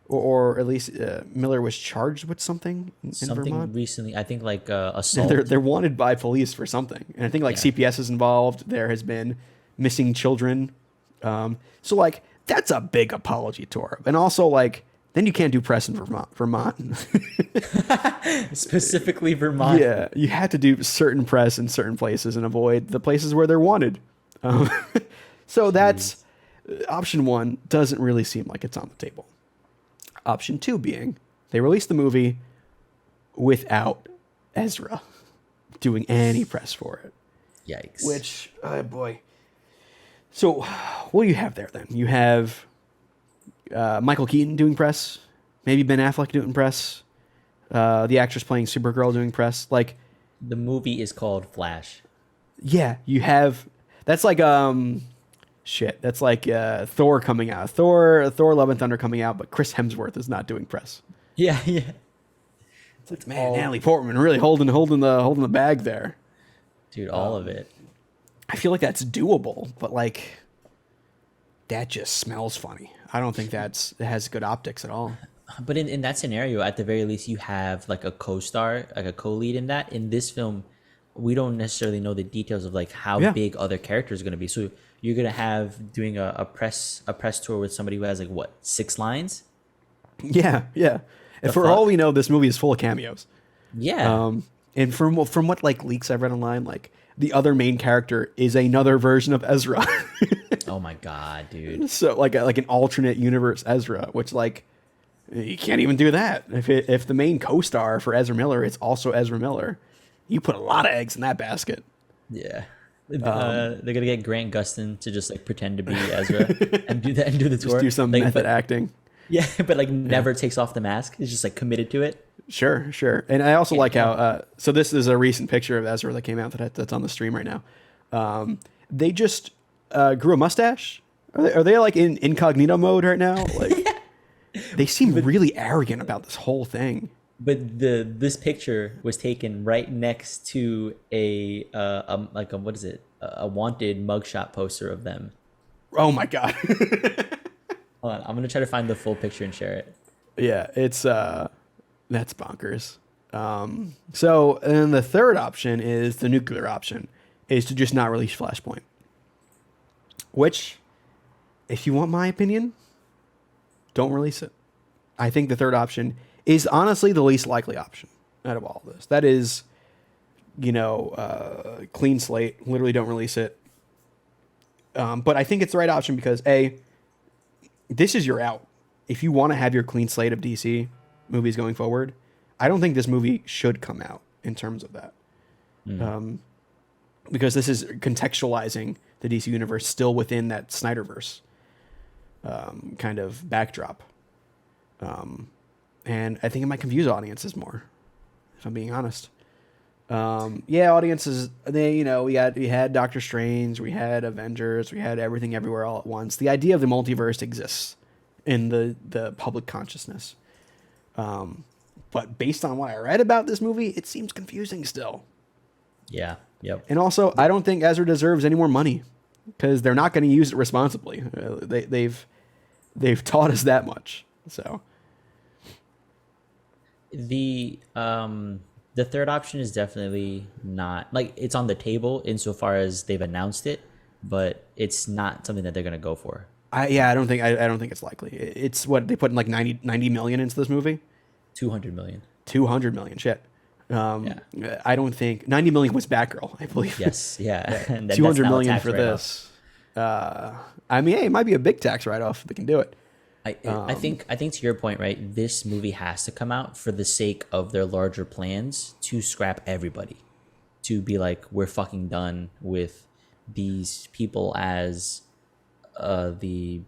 Speaker 1: or at least Miller was charged with something in Vermont
Speaker 2: recently. I think like assault.
Speaker 1: They're wanted by police for something, and I think like CPS is involved. There has been missing children, so like that's a big apology tour, and also like. Then you can't do press in Vermont.
Speaker 2: Specifically Vermont.
Speaker 1: Yeah, you have to do certain press in certain places and avoid the places where they're wanted. So that's option 1 doesn't really seem like it's on the table. Option 2 being they release the movie without Ezra doing any press for it.
Speaker 2: Yikes.
Speaker 1: Which, oh boy. So what do you have there then? You have... Michael Keaton doing press, maybe Ben Affleck doing press, the actress playing Supergirl doing press. Like,
Speaker 2: the movie is called Flash.
Speaker 1: Yeah, you have. That's like That's like Thor coming out. Thor: Love and Thunder coming out, but Chris Hemsworth is not doing press.
Speaker 2: Yeah.
Speaker 1: It's like, man, Natalie Portman really holding the bag there,
Speaker 2: dude. All of it.
Speaker 1: I feel like that's doable, but like that just smells funny. I don't think it has good optics at all.
Speaker 2: But in that scenario, at the very least, you have like a co-star, like a co-lead in that. In this film, we don't necessarily know the details of like how big other characters are going to be. So you're going to have doing a press tour with somebody who has like what, 6 lines?
Speaker 1: Yeah. And for all we know, this movie is full of cameos.
Speaker 2: Yeah.
Speaker 1: And from what like leaks I've read online, like the other main character is another version of Ezra.
Speaker 2: Oh my god, dude!
Speaker 1: So like an alternate universe Ezra, which like you can't even do that. If the main co-star for Ezra Miller is also Ezra Miller, you put a lot of eggs in that basket.
Speaker 2: Yeah, they're gonna get Grant Gustin to just like pretend to be Ezra and do the tour.
Speaker 1: Just do some
Speaker 2: like,
Speaker 1: method acting.
Speaker 2: Yeah, but like never takes off the mask. He's just like committed to it.
Speaker 1: Sure. And I also like how so this is a recent picture of Ezra that came out that's on the stream right now. They just grew a mustache. Are they like in incognito mode right now? Like they seem really arrogant about this whole thing.
Speaker 2: But this picture was taken right next to a what is it? A wanted mugshot poster of them.
Speaker 1: Oh my god.
Speaker 2: Hold on, I'm gonna try to find the full picture and share it.
Speaker 1: Yeah, it's that's bonkers. So and then the third option is the nuclear option, is to just not release Flashpoint. Which, if you want my opinion, don't release it. I think the third option is honestly the least likely option out of all of this. That is, clean slate. Literally don't release it. But I think it's the right option because this is your out. If you want to have your clean slate of DC movies going forward, I don't think this movie should come out in terms of that. because this is contextualizing the DC universe still within that Snyderverse kind of backdrop. And I think it might confuse audiences more, if I'm being honest. Audiences, we had Doctor Strange, we had Avengers, we had everything everywhere all at once. The idea of the multiverse exists in the public consciousness. But based on what I read about this movie, it seems confusing still.
Speaker 2: Yeah. Yep.
Speaker 1: And also, I don't think Ezra deserves any more money because they're not going to use it responsibly. They've taught us that much. So
Speaker 2: the third option is definitely not like it's on the table insofar as they've announced it, but it's not something that they're going to go for.
Speaker 1: I don't think it's likely. It's what they put in like 90 million into this movie.
Speaker 2: 200 million.
Speaker 1: 200 million. Shit. I don't think 90 million was Batgirl, I believe.
Speaker 2: Yes. Yeah. And
Speaker 1: 200 million for this. It might be a big tax write-off if they can do it.
Speaker 2: I think to your point, right? This movie has to come out for the sake of their larger plans to scrap everybody, to be like, we're fucking done with these people as we're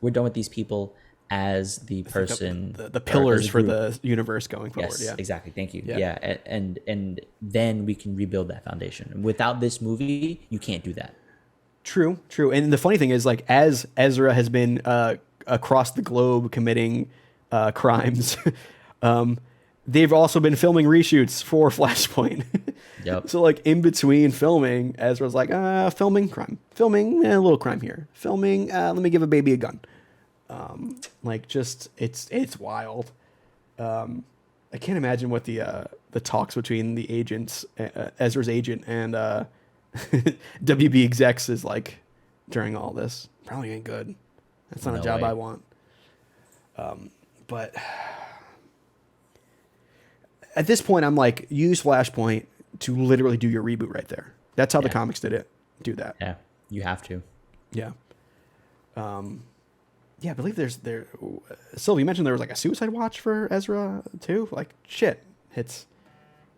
Speaker 2: done with these people as the person,
Speaker 1: the pillars for the universe going forward.
Speaker 2: Yes,
Speaker 1: yeah,
Speaker 2: exactly. Thank you. Yeah. And then we can rebuild that foundation. Without this movie, you can't do that.
Speaker 1: True. And the funny thing is, like, as Ezra has been across the globe committing crimes, they've also been filming reshoots for Flashpoint.
Speaker 2: Yep.
Speaker 1: So, like, in between filming, Ezra's like, filming, crime. Filming, a little crime here. Filming, let me give a baby a gun. It's wild. I can't imagine what the talks between the agents, Ezra's agent and WB execs is like during all this. Probably ain't good. That's not a job I want. But at this point, I'm like, use Flashpoint to literally do your reboot right there. That's how the comics did it. Do that.
Speaker 2: Yeah, you have to.
Speaker 1: Yeah. I believe Sylvie, you mentioned there was like a suicide watch for Ezra too. Like, shit, it's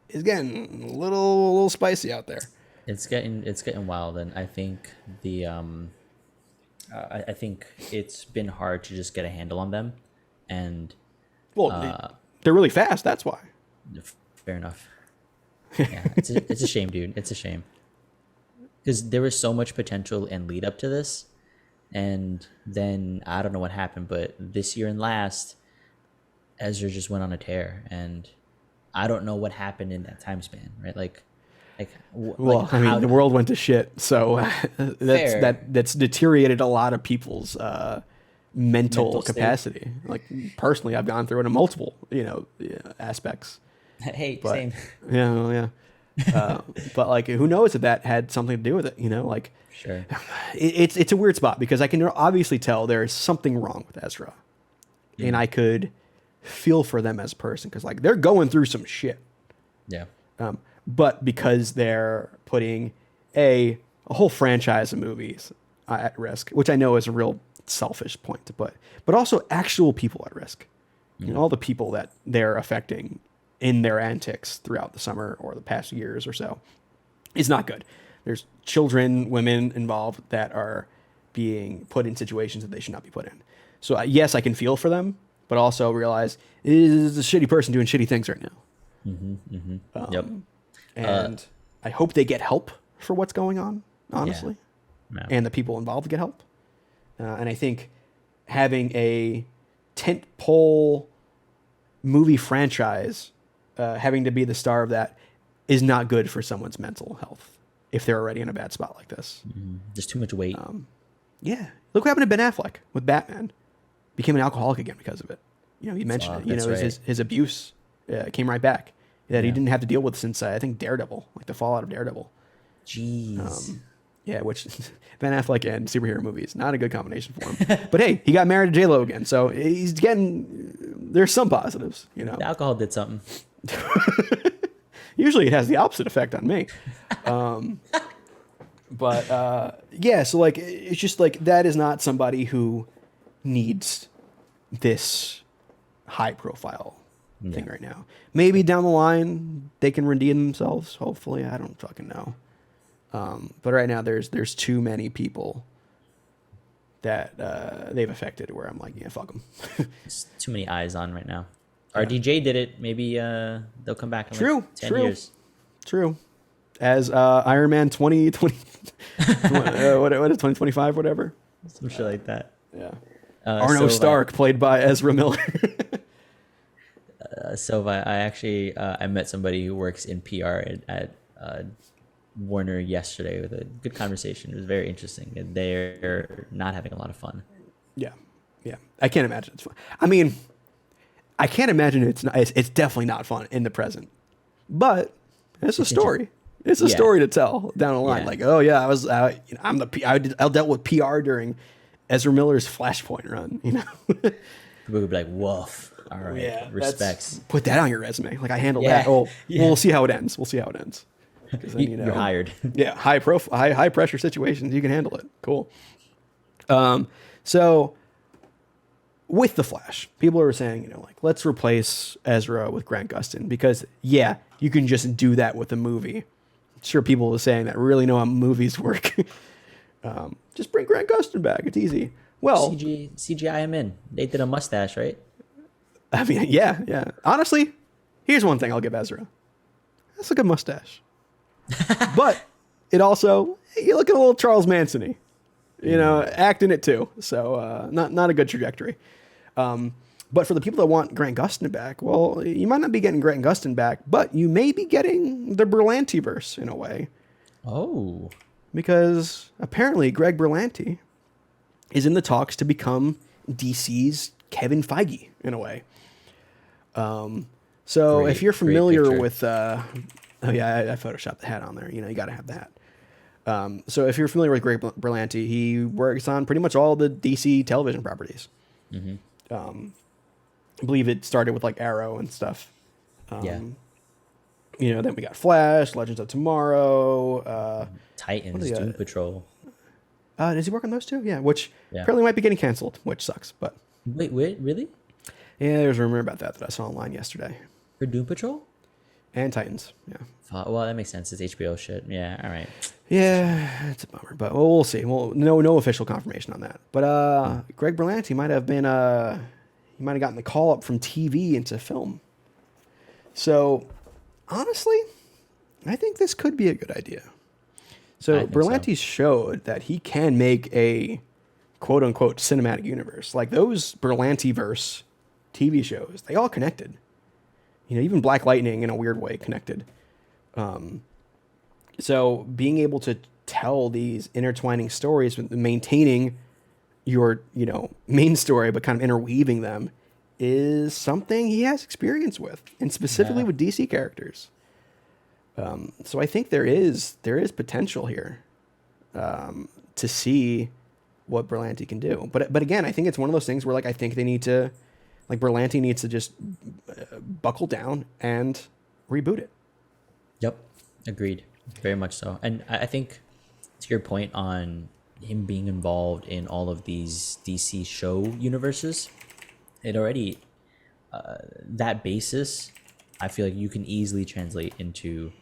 Speaker 1: getting a little spicy out there.
Speaker 2: It's getting wild, and I think I think it's been hard to just get a handle on them, and
Speaker 1: they're really fast. That's why.
Speaker 2: Fair enough. Yeah, it's a shame, dude. It's a shame because there was so much potential and lead up to this. And then I don't know what happened, but this year and last, Ezra just went on a tear, and I don't know what happened in that time span, right?
Speaker 1: The world went to shit, so that's deteriorated a lot of people's mental capacity. Like, personally, I've gone through it in multiple, aspects.
Speaker 2: Hey,
Speaker 1: but,
Speaker 2: same.
Speaker 1: Yeah. But like, who knows if that had something to do with it?
Speaker 2: Sure.
Speaker 1: It's a weird spot because I can obviously tell there is something wrong with Ezra, and I could feel for them as a person because like they're going through some shit.
Speaker 2: Yeah.
Speaker 1: But because they're putting a whole franchise of movies at risk, which I know is a real selfish point to put, but also actual people at risk, all the people that they're affecting in their antics throughout the summer or the past years or so is not good. There's children, women involved that are being put in situations that they should not be put in. So yes, I can feel for them, but also realize it is a shitty person doing shitty things right now.
Speaker 2: Yep.
Speaker 1: And I hope they get help for what's going on, honestly.
Speaker 2: Yeah.
Speaker 1: And the people involved get help. And I think having a tentpole movie franchise, having to be the star of that, is not good for someone's mental health if they're already in a bad spot like this.
Speaker 2: There's too much weight.
Speaker 1: Yeah. Look what happened to Ben Affleck with Batman. Became an alcoholic again because of it. You mentioned it. Right. His abuse came right back. That he didn't have to deal with since, I think, Daredevil, like the fallout of Daredevil.
Speaker 2: Jeez.
Speaker 1: Which Ben Affleck and superhero movies, not a good combination for him. But hey, he got married to J-Lo again, so he's there's some positives,
Speaker 2: The alcohol did something.
Speaker 1: Usually it has the opposite effect on me. So like, it's just like, that is not somebody who needs this high profile thing right now. Maybe down the line they can redeem themselves, hopefully. I don't fucking know. But right now there's too many people that they've affected where I'm like, yeah, fuck them.
Speaker 2: There's too many eyes on right now. RDJ did it. Maybe they'll come back in like 10
Speaker 1: true.
Speaker 2: years.
Speaker 1: True. As Iron Man 2020, what is 2025, whatever?
Speaker 2: Some shit like that.
Speaker 1: Yeah. Arno Stark, played by Ezra Miller.
Speaker 2: So I actually I met somebody who works in PR at Warner yesterday with a good conversation. It was very interesting, and they're not having a lot of fun.
Speaker 1: Yeah. I can't imagine it's fun. I mean, I can't imagine it's not. It's definitely not fun in the present, but it's a story. It's a story to tell down the line.
Speaker 2: Yeah.
Speaker 1: Like, oh yeah, I dealt with PR during Ezra Miller's Flashpoint run.
Speaker 2: People would be like, "Woof." All right, respects.
Speaker 1: Put that on your resume. Like I handled that. Oh, we'll see how it ends. Then,
Speaker 2: You're hired.
Speaker 1: Yeah, high pressure situations, you can handle it. Cool. So with the Flash, people are saying, like, let's replace Ezra with Grant Gustin because you can just do that with a movie. Sure, people are saying that really know how movies work. Just bring Grant Gustin back. It's easy. Well,
Speaker 2: CGI him in. They did a mustache, right?
Speaker 1: I mean, yeah. Honestly, here's one thing I'll give Ezra. That's a good mustache. But it also, you're looking a little Charles Manson-y, acting it too. So not a good trajectory. But for the people that want Grant Gustin back, well, you might not be getting Grant Gustin back, but you may be getting the Berlantiverse in a way.
Speaker 2: Oh. Because
Speaker 1: apparently Greg Berlanti is in the talks to become DC's Kevin Feige in a way. So if you're familiar with, I photoshopped the hat on there. You got to have the hat. So if you're familiar with Greg Berlanti, he works on pretty much all the DC television properties. Mm-hmm. I believe it started with like Arrow and stuff. Then we got Flash, Legends of Tomorrow,
Speaker 2: Titans, Doom Patrol.
Speaker 1: Does he work on those too? Yeah, which apparently might be getting canceled, which sucks. But
Speaker 2: wait, really?
Speaker 1: Yeah, there's a rumor about that I saw online yesterday.
Speaker 2: For Doom Patrol?
Speaker 1: And Titans, yeah.
Speaker 2: Well, that makes sense. It's HBO shit. Yeah, all right.
Speaker 1: Yeah, it's a bummer, but we'll see. Well, no official confirmation on that. But Greg Berlanti might have been, he might have gotten the call up from TV into film. So, honestly, I think this could be a good idea. So Berlanti showed that he can make a quote-unquote cinematic universe. Like those Berlantiverse TV shows, they all connected. Even Black Lightning in a weird way connected. So being able to tell these intertwining stories, maintaining your, main story, but kind of interweaving them is something he has experience with, and specifically with DC characters. So I think there is potential here to see what Berlanti can do. But again, I think it's one of those things where I think they need to, Berlanti needs to just buckle down and reboot it.
Speaker 2: Yep, agreed. Very much so. And I think to your point on him being involved in all of these DC show universes, it already that basis, I feel like you can easily translate into,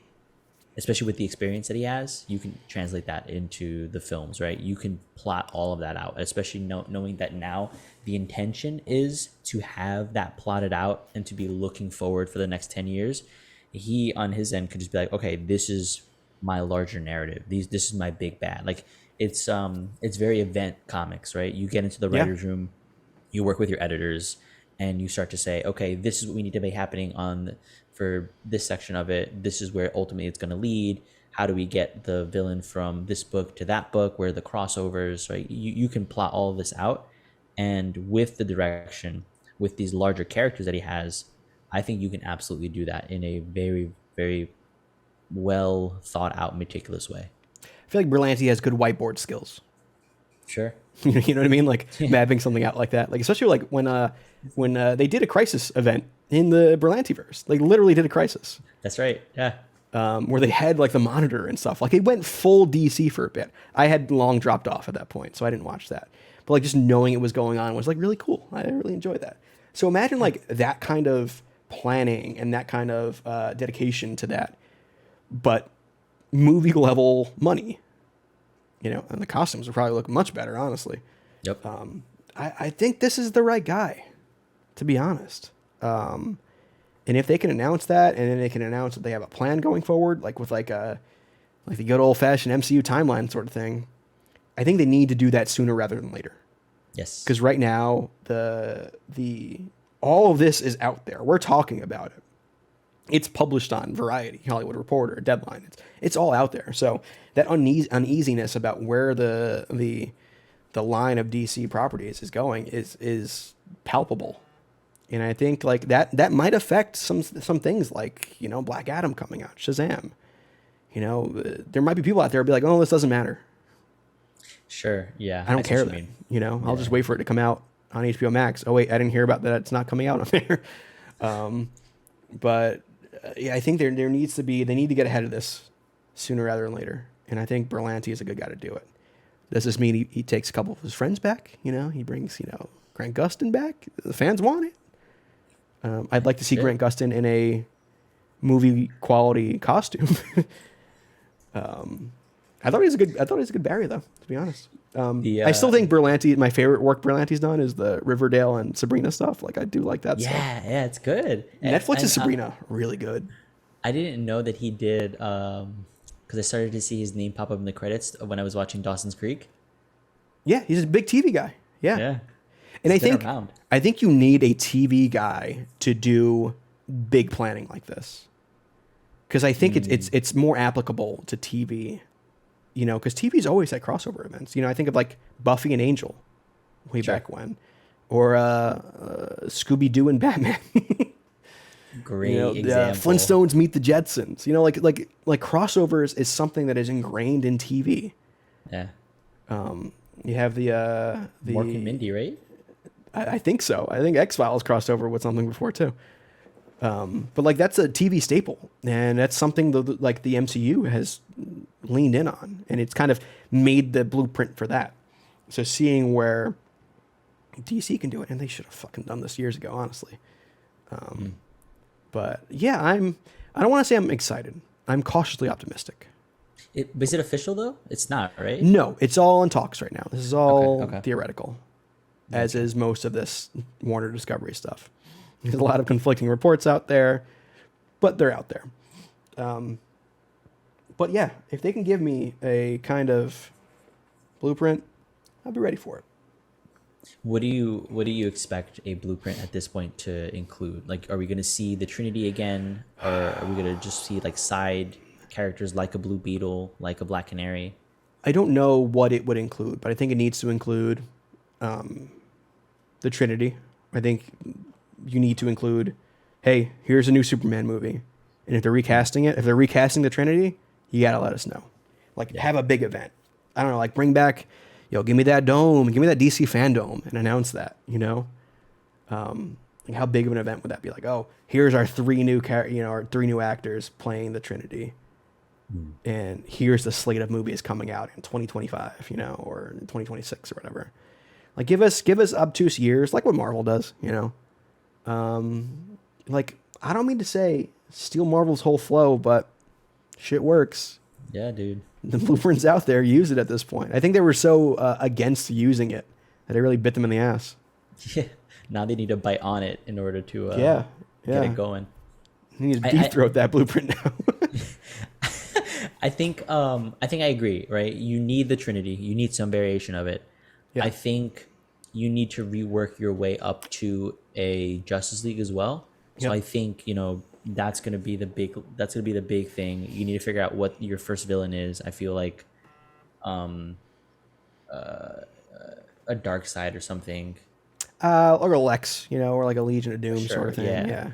Speaker 2: especially with the experience that he has, you can translate that into the films, right? You can plot all of that out, especially knowing that now the intention is to have that plotted out and to be looking forward for the next 10 years. He, on his end, could just be like, okay, this is my larger narrative. This is my big bad. It's very event comics, right? You get into the writer's room, you work with your editors, and you start to say, okay, this is what we need to be happening for this section of it. This is where ultimately it's going to lead. How do we get the villain from this book to that book? Where are the crossovers, right? You can plot all of this out. And with the direction, with these larger characters that he has, I think you can absolutely do that in a very, very well thought out, meticulous way.
Speaker 1: I feel like Berlanti has good whiteboard skills.
Speaker 2: Sure.
Speaker 1: You know what I mean? Mapping something out like that. Especially when they did a Crisis event in the Berlantiverse. They literally did a Crisis.
Speaker 2: That's right. Yeah.
Speaker 1: Where they had the monitor and stuff. It went full DC for a bit. I had long dropped off at that point, so I didn't watch that. But just knowing it was going on was really cool. I really enjoyed that. So imagine that kind of planning and that kind of dedication to that, but movie level money, you know, and the costumes would probably look much better, honestly.
Speaker 2: Yep.
Speaker 1: I think this is the right guy, to be honest. And if they can announce that, and then they can announce that they have a plan going forward, like with like the good old fashioned MCU timeline sort of thing, I think they need to do that sooner rather than later.
Speaker 2: Yes.
Speaker 1: Because right now all of this is out there. We're talking about it. It's published on Variety, Hollywood Reporter, Deadline. It's all out there. So that uneasiness about where the line of DC properties is going is palpable. And I think like that might affect some things like, you know, Black Adam coming out, Shazam. You know, there might be people out there who be like, oh, this doesn't matter.
Speaker 2: Sure. Yeah.
Speaker 1: I don't care then. You know, I'll just wait for it to come out on HBO Max. Oh wait, I didn't hear about that. It's not coming out on there. But yeah, I think they need to get ahead of this sooner rather than later. And I think Berlanti is a good guy to do it. Does this mean he takes a couple of his friends back? You know, he brings, you know, Grant Gustin back. The fans want it. I'd like to see Grant Gustin in a movie quality costume. I thought he was a good Barry, though, to be honest. I still think Berlanti, my favorite work Berlanti's done is the Riverdale and Sabrina stuff. Like, I do like that stuff.
Speaker 2: Yeah, it's good.
Speaker 1: Netflix's Sabrina, really good.
Speaker 2: I didn't know that he did, because I started to see his name pop up in the credits when I was watching Dawson's Creek.
Speaker 1: Yeah, he's a big TV guy. Yeah.
Speaker 2: Yeah.
Speaker 1: And I think you need a TV guy to do big planning like this. Because I think it's more applicable to TV. You know, because TV's always had crossover events. You know, I think of like Buffy and Angel way back when, or Scooby-Doo and Batman.
Speaker 2: Great example.
Speaker 1: Flintstones meet the Jetsons. You know, like crossovers is something that is ingrained in TV.
Speaker 2: Yeah.
Speaker 1: You have the
Speaker 2: Mork and Mindy, right?
Speaker 1: I think so. I think X-Files crossed over with something before too. But like that's a TV staple, and that's something like the MCU has leaned in on, and it's kind of made the blueprint for that. So seeing where DC can do it, and they should have fucking done this years ago, honestly. But yeah, I don't want to say I'm excited. I'm cautiously optimistic.
Speaker 2: Is it official though? It's not, right?
Speaker 1: No, it's all in talks right now. This is all
Speaker 2: Okay.
Speaker 1: theoretical, as is most of this Warner Discovery stuff. There's a lot of conflicting reports out there, but they're out there. But yeah, if they can give me a kind of blueprint, I'll be ready for it.
Speaker 2: What do you expect a blueprint at this point to include? Like, are we going to see the Trinity again, or are we going to just see like side characters like a Blue Beetle, like a Black Canary?
Speaker 1: I don't know what it would include, but I think it needs to include the Trinity. I think you need to include, hey, here's a new Superman movie. And if they're recasting the Trinity, you got to let us know. Like, have a big event. I don't know, like bring back, give me that dome, give me that DC fandom and announce that, Like how big of an event would that be? Like, oh, here's our three new actors playing the Trinity. And here's the slate of movies coming out in 2025, or in 2026 or whatever. Like give us obtuse years, like what Marvel does, Like, I don't mean to say steal Marvel's whole flow, but shit works.
Speaker 2: Yeah, dude.
Speaker 1: The blueprint's out there. Use it at this point. I think they were so against using it that it really bit them in the ass.
Speaker 2: Yeah. Now they need to bite on it in order to get it going.
Speaker 1: You need to deep throat that blueprint now.
Speaker 2: I think I agree, right? You need the Trinity. You need some variation of it. Yeah. I think you need to rework your way up to a Justice League as well. So I think, that's going to be the big thing. You need to figure out what your first villain is. I feel like a Dark Side or something.
Speaker 1: Or a Lex, or like a Legion of Doom sort of thing. Yeah.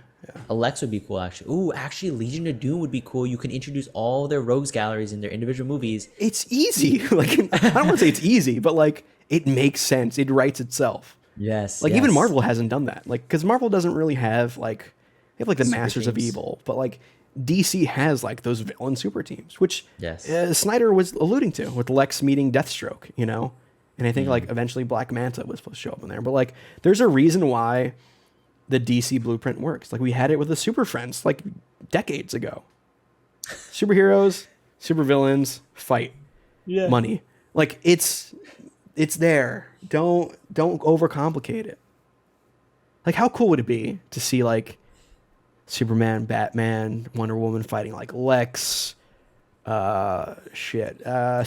Speaker 2: A Lex would be cool, actually. Ooh, actually, Legion of Doom would be cool. You can introduce all their rogues galleries in their individual movies.
Speaker 1: It's easy. Like, I don't want to say it's easy, but like it makes sense. It writes itself.
Speaker 2: Yes.
Speaker 1: Like even Marvel hasn't done that. Like, because Marvel doesn't really have like they have like the super Masters teams of Evil, but like DC has like those villain super teams, which Snyder was alluding to with Lex meeting Deathstroke, And I think like eventually Black Manta was supposed to show up in there, but like there's a reason why the DC blueprint works. Like we had it with the Super Friends like decades ago. Superheroes, supervillains fight.
Speaker 2: Yeah.
Speaker 1: Money. Like it's there. Don't overcomplicate it. Like how cool would it be to see like Superman, Batman, Wonder Woman fighting like Lex, Scarecrow,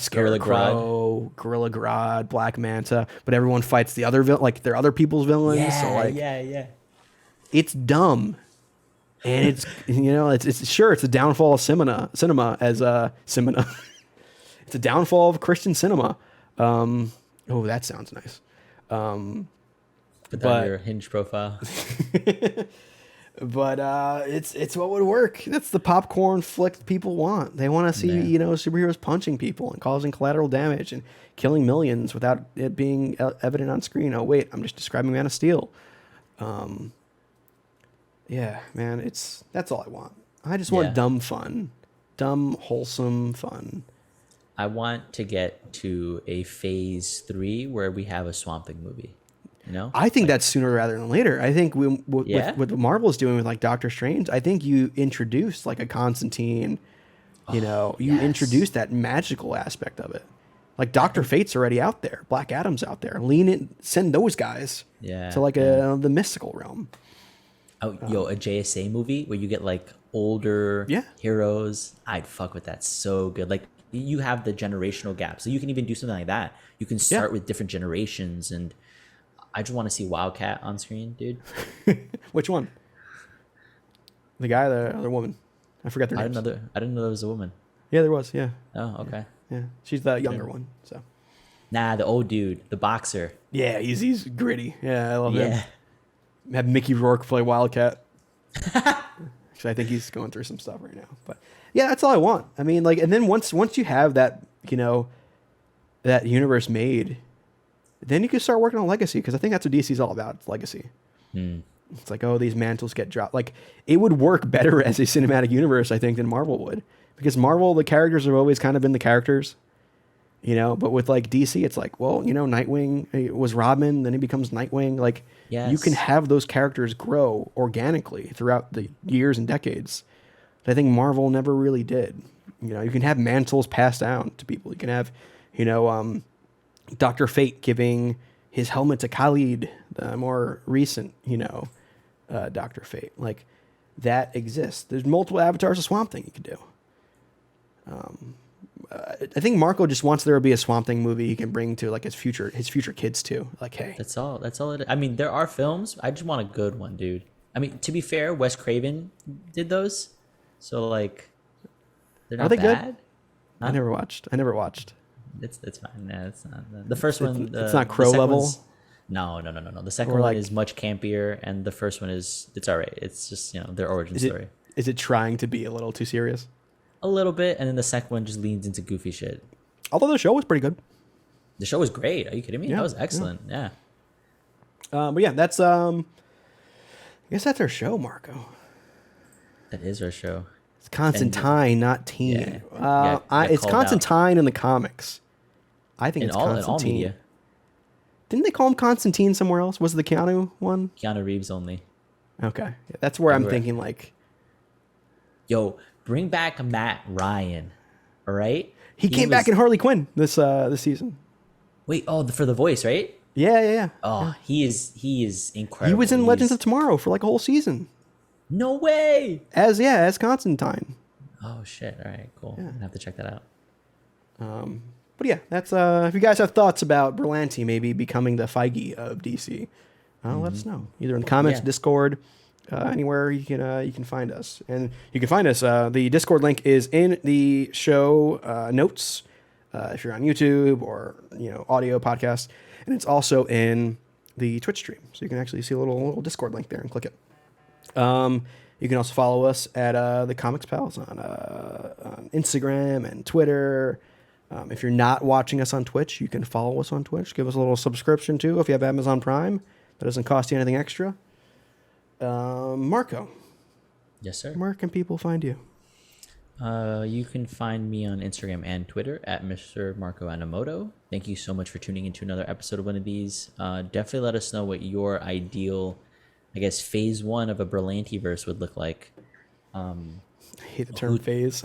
Speaker 1: Gorilla Grodd, Black Manta, but everyone fights the other like their other people's villains.
Speaker 2: Yeah,
Speaker 1: so like,
Speaker 2: yeah.
Speaker 1: it's dumb, and it's it's sure it's a downfall of cinema as cinema. It's a downfall of Christian cinema. Oh, that sounds nice.
Speaker 2: Put that on your Hinge profile.
Speaker 1: But it's what would work. That's the popcorn flick people want. They want to see superheroes punching people and causing collateral damage and killing millions without it being evident on screen. Oh wait, I'm just describing Man of Steel. Yeah, man, that's all I want. I just want dumb fun, dumb wholesome fun.
Speaker 2: I want to get to a phase 3 where we have a Swamp Thing movie.
Speaker 1: I think that's sooner rather than later. I think with what Marvel is doing with like Doctor Strange, I think you introduce like a Constantine, introduce that magical aspect of it. Like Doctor Fate's already out there, Black Adam's out there. Lean in, send those guys to like the mystical realm.
Speaker 2: A JSA movie where you get like older heroes. I'd fuck with that so good. Like you have the generational gap, so you can even do something like that. You can start with different generations and. I just want to see Wildcat on screen, dude.
Speaker 1: Which one? The guy or the other woman? I forgot their names.
Speaker 2: I didn't know there was a woman.
Speaker 1: Yeah, there was. Yeah.
Speaker 2: Oh, okay.
Speaker 1: Yeah, she's the younger one. So.
Speaker 2: Nah, the old dude, the boxer.
Speaker 1: Yeah, he's gritty. Yeah, I love him. Have Mickey Rourke play Wildcat. Actually, I think he's going through some stuff right now. But yeah, that's all I want. I mean, like, and then once you have that, that universe made. Then you can start working on Legacy, because I think that's what DC's all about. It's Legacy. It's like, these mantles get dropped. Like, it would work better as a cinematic universe, I think, than Marvel would. Because Marvel, the characters have always kind of been the characters. But with, like, DC, it's like, well, Nightwing was Robin, then he becomes Nightwing. Like, you can have those characters grow organically throughout the years and decades. But I think Marvel never really did. You can have mantles passed down to people. You can have, Dr. Fate giving his helmet to Khalid, the more recent, Dr. Fate. Like, that exists. There's multiple avatars of Swamp Thing you could do. I think Marco just wants there to be a Swamp Thing movie he can bring to like his future kids too. Like, hey,
Speaker 2: that's all it is. I mean, there are films. I just want a good one, dude. I mean, to be fair, Wes Craven did those, so like, they're not bad. Good?
Speaker 1: Huh? I never watched.
Speaker 2: It's fine. Yeah, it's not the first one.
Speaker 1: It's not Crow level.
Speaker 2: No. The second one is much campier, and the first one it's all right. It's just their origin story.
Speaker 1: Is it trying to be a little too serious?
Speaker 2: A little bit, and then the second one just leans into goofy shit.
Speaker 1: Although the show was pretty good.
Speaker 2: The show was great. Are you kidding me? That was excellent. Yeah.
Speaker 1: But yeah, that's I guess that's our show, Marco.
Speaker 2: That is our show.
Speaker 1: It's Constantine, not Teen. It's Constantine in the comics. I think it's Constantine. In all media. Didn't they call him Constantine somewhere else? Was it the Keanu one?
Speaker 2: Keanu Reeves only.
Speaker 1: Okay. Yeah, that's where I'm thinking like...
Speaker 2: Yo, bring back Matt Ryan. All right?
Speaker 1: He came back in Harley Quinn this season.
Speaker 2: Wait, for the voice, right?
Speaker 1: Yeah.
Speaker 2: Oh,
Speaker 1: yeah.
Speaker 2: He is incredible.
Speaker 1: He was in Legends of Tomorrow for like a whole season.
Speaker 2: No way!
Speaker 1: As Constantine.
Speaker 2: Oh, shit. All right, cool. Yeah. I'm going to have to check that out.
Speaker 1: But yeah, that's if you guys have thoughts about Berlanti maybe becoming the Feige of DC, let us know. Either in comments, Discord, anywhere you can find us. And you can find us. The Discord link is in the show notes if you're on YouTube or audio podcast, and it's also in the Twitch stream, so you can actually see a little Discord link there and click it. You can also follow us at the Comics Pals on Instagram and Twitter. If you're not watching us on Twitch, you can follow us on Twitch. Give us a little subscription too if you have Amazon Prime. That doesn't cost you anything extra. Marco.
Speaker 2: Yes, sir.
Speaker 1: Where can people find you?
Speaker 2: You can find me on Instagram and Twitter at Mr. Marco Anamoto. Thank you so much for tuning into another episode of one of these. Definitely let us know what your ideal, I guess, phase 1 of a Berlantiverse would look like.
Speaker 1: I hate the term phase.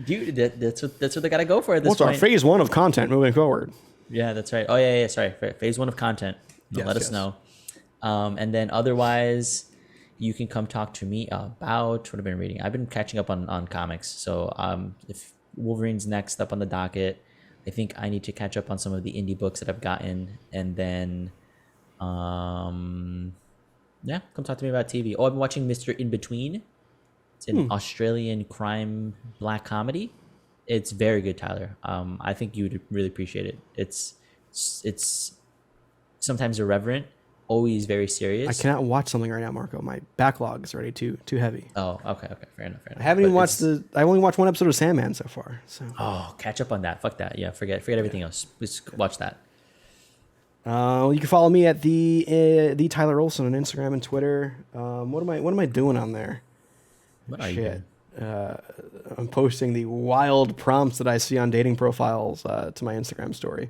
Speaker 2: Dude, that's what they gotta go for at this
Speaker 1: What's our
Speaker 2: point.
Speaker 1: phase 1 of content moving forward?
Speaker 2: Yeah, that's right. Oh yeah. Sorry, phase 1 of content.
Speaker 1: Yes,
Speaker 2: Let us know. And then otherwise, you can come talk to me about what I've been reading. I've been catching up on comics. So if Wolverine's next up on the docket, I think I need to catch up on some of the indie books that I've gotten, and then yeah, come talk to me about TV. Oh, I've been watching Mr. In Between. It's an Australian crime black comedy. It's very good, Tyler. I think you would really appreciate it. It's sometimes irreverent, always very serious.
Speaker 1: I cannot watch something right now, Marco. My backlog is already too heavy.
Speaker 2: Oh, okay, fair enough.
Speaker 1: I haven't even watched I only watched one episode of Sandman so far. So.
Speaker 2: Oh, catch up on that. Fuck that. Yeah, forget everything else. Just watch that.
Speaker 1: You can follow me at the Tyler Olson on Instagram and Twitter. What am I doing on there?
Speaker 2: What are you doing?
Speaker 1: I'm posting the wild prompts that I see on dating profiles to my Instagram story.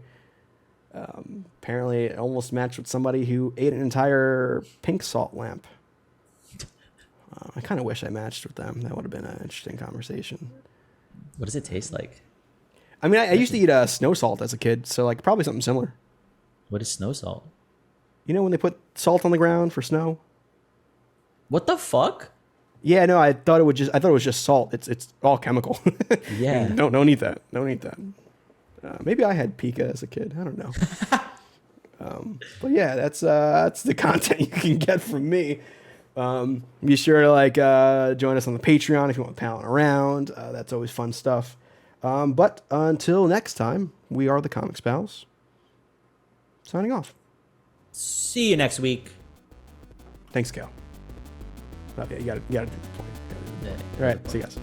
Speaker 1: Apparently, it almost matched with somebody who ate an entire pink salt lamp. I kind of wish I matched with them. That would have been an interesting conversation.
Speaker 2: What does it taste like?
Speaker 1: I mean, I used to eat snow salt as a kid, so like probably something similar.
Speaker 2: What is snow salt?
Speaker 1: You know when they put salt on the ground for snow?
Speaker 2: What the fuck?
Speaker 1: Yeah, no, I thought it was just salt. It's all chemical.
Speaker 2: Yeah.
Speaker 1: Don't eat that. Don't eat that. Maybe I had pica as a kid. I don't know. But yeah, that's the content you can get from me. Be sure to join us on the Patreon if you want palling around. That's always fun stuff. But until next time, we are the Comics Pals. Signing off.
Speaker 2: See you next week.
Speaker 1: Thanks, Cal. Oh, yeah, you gotta do the point. All right, see you guys.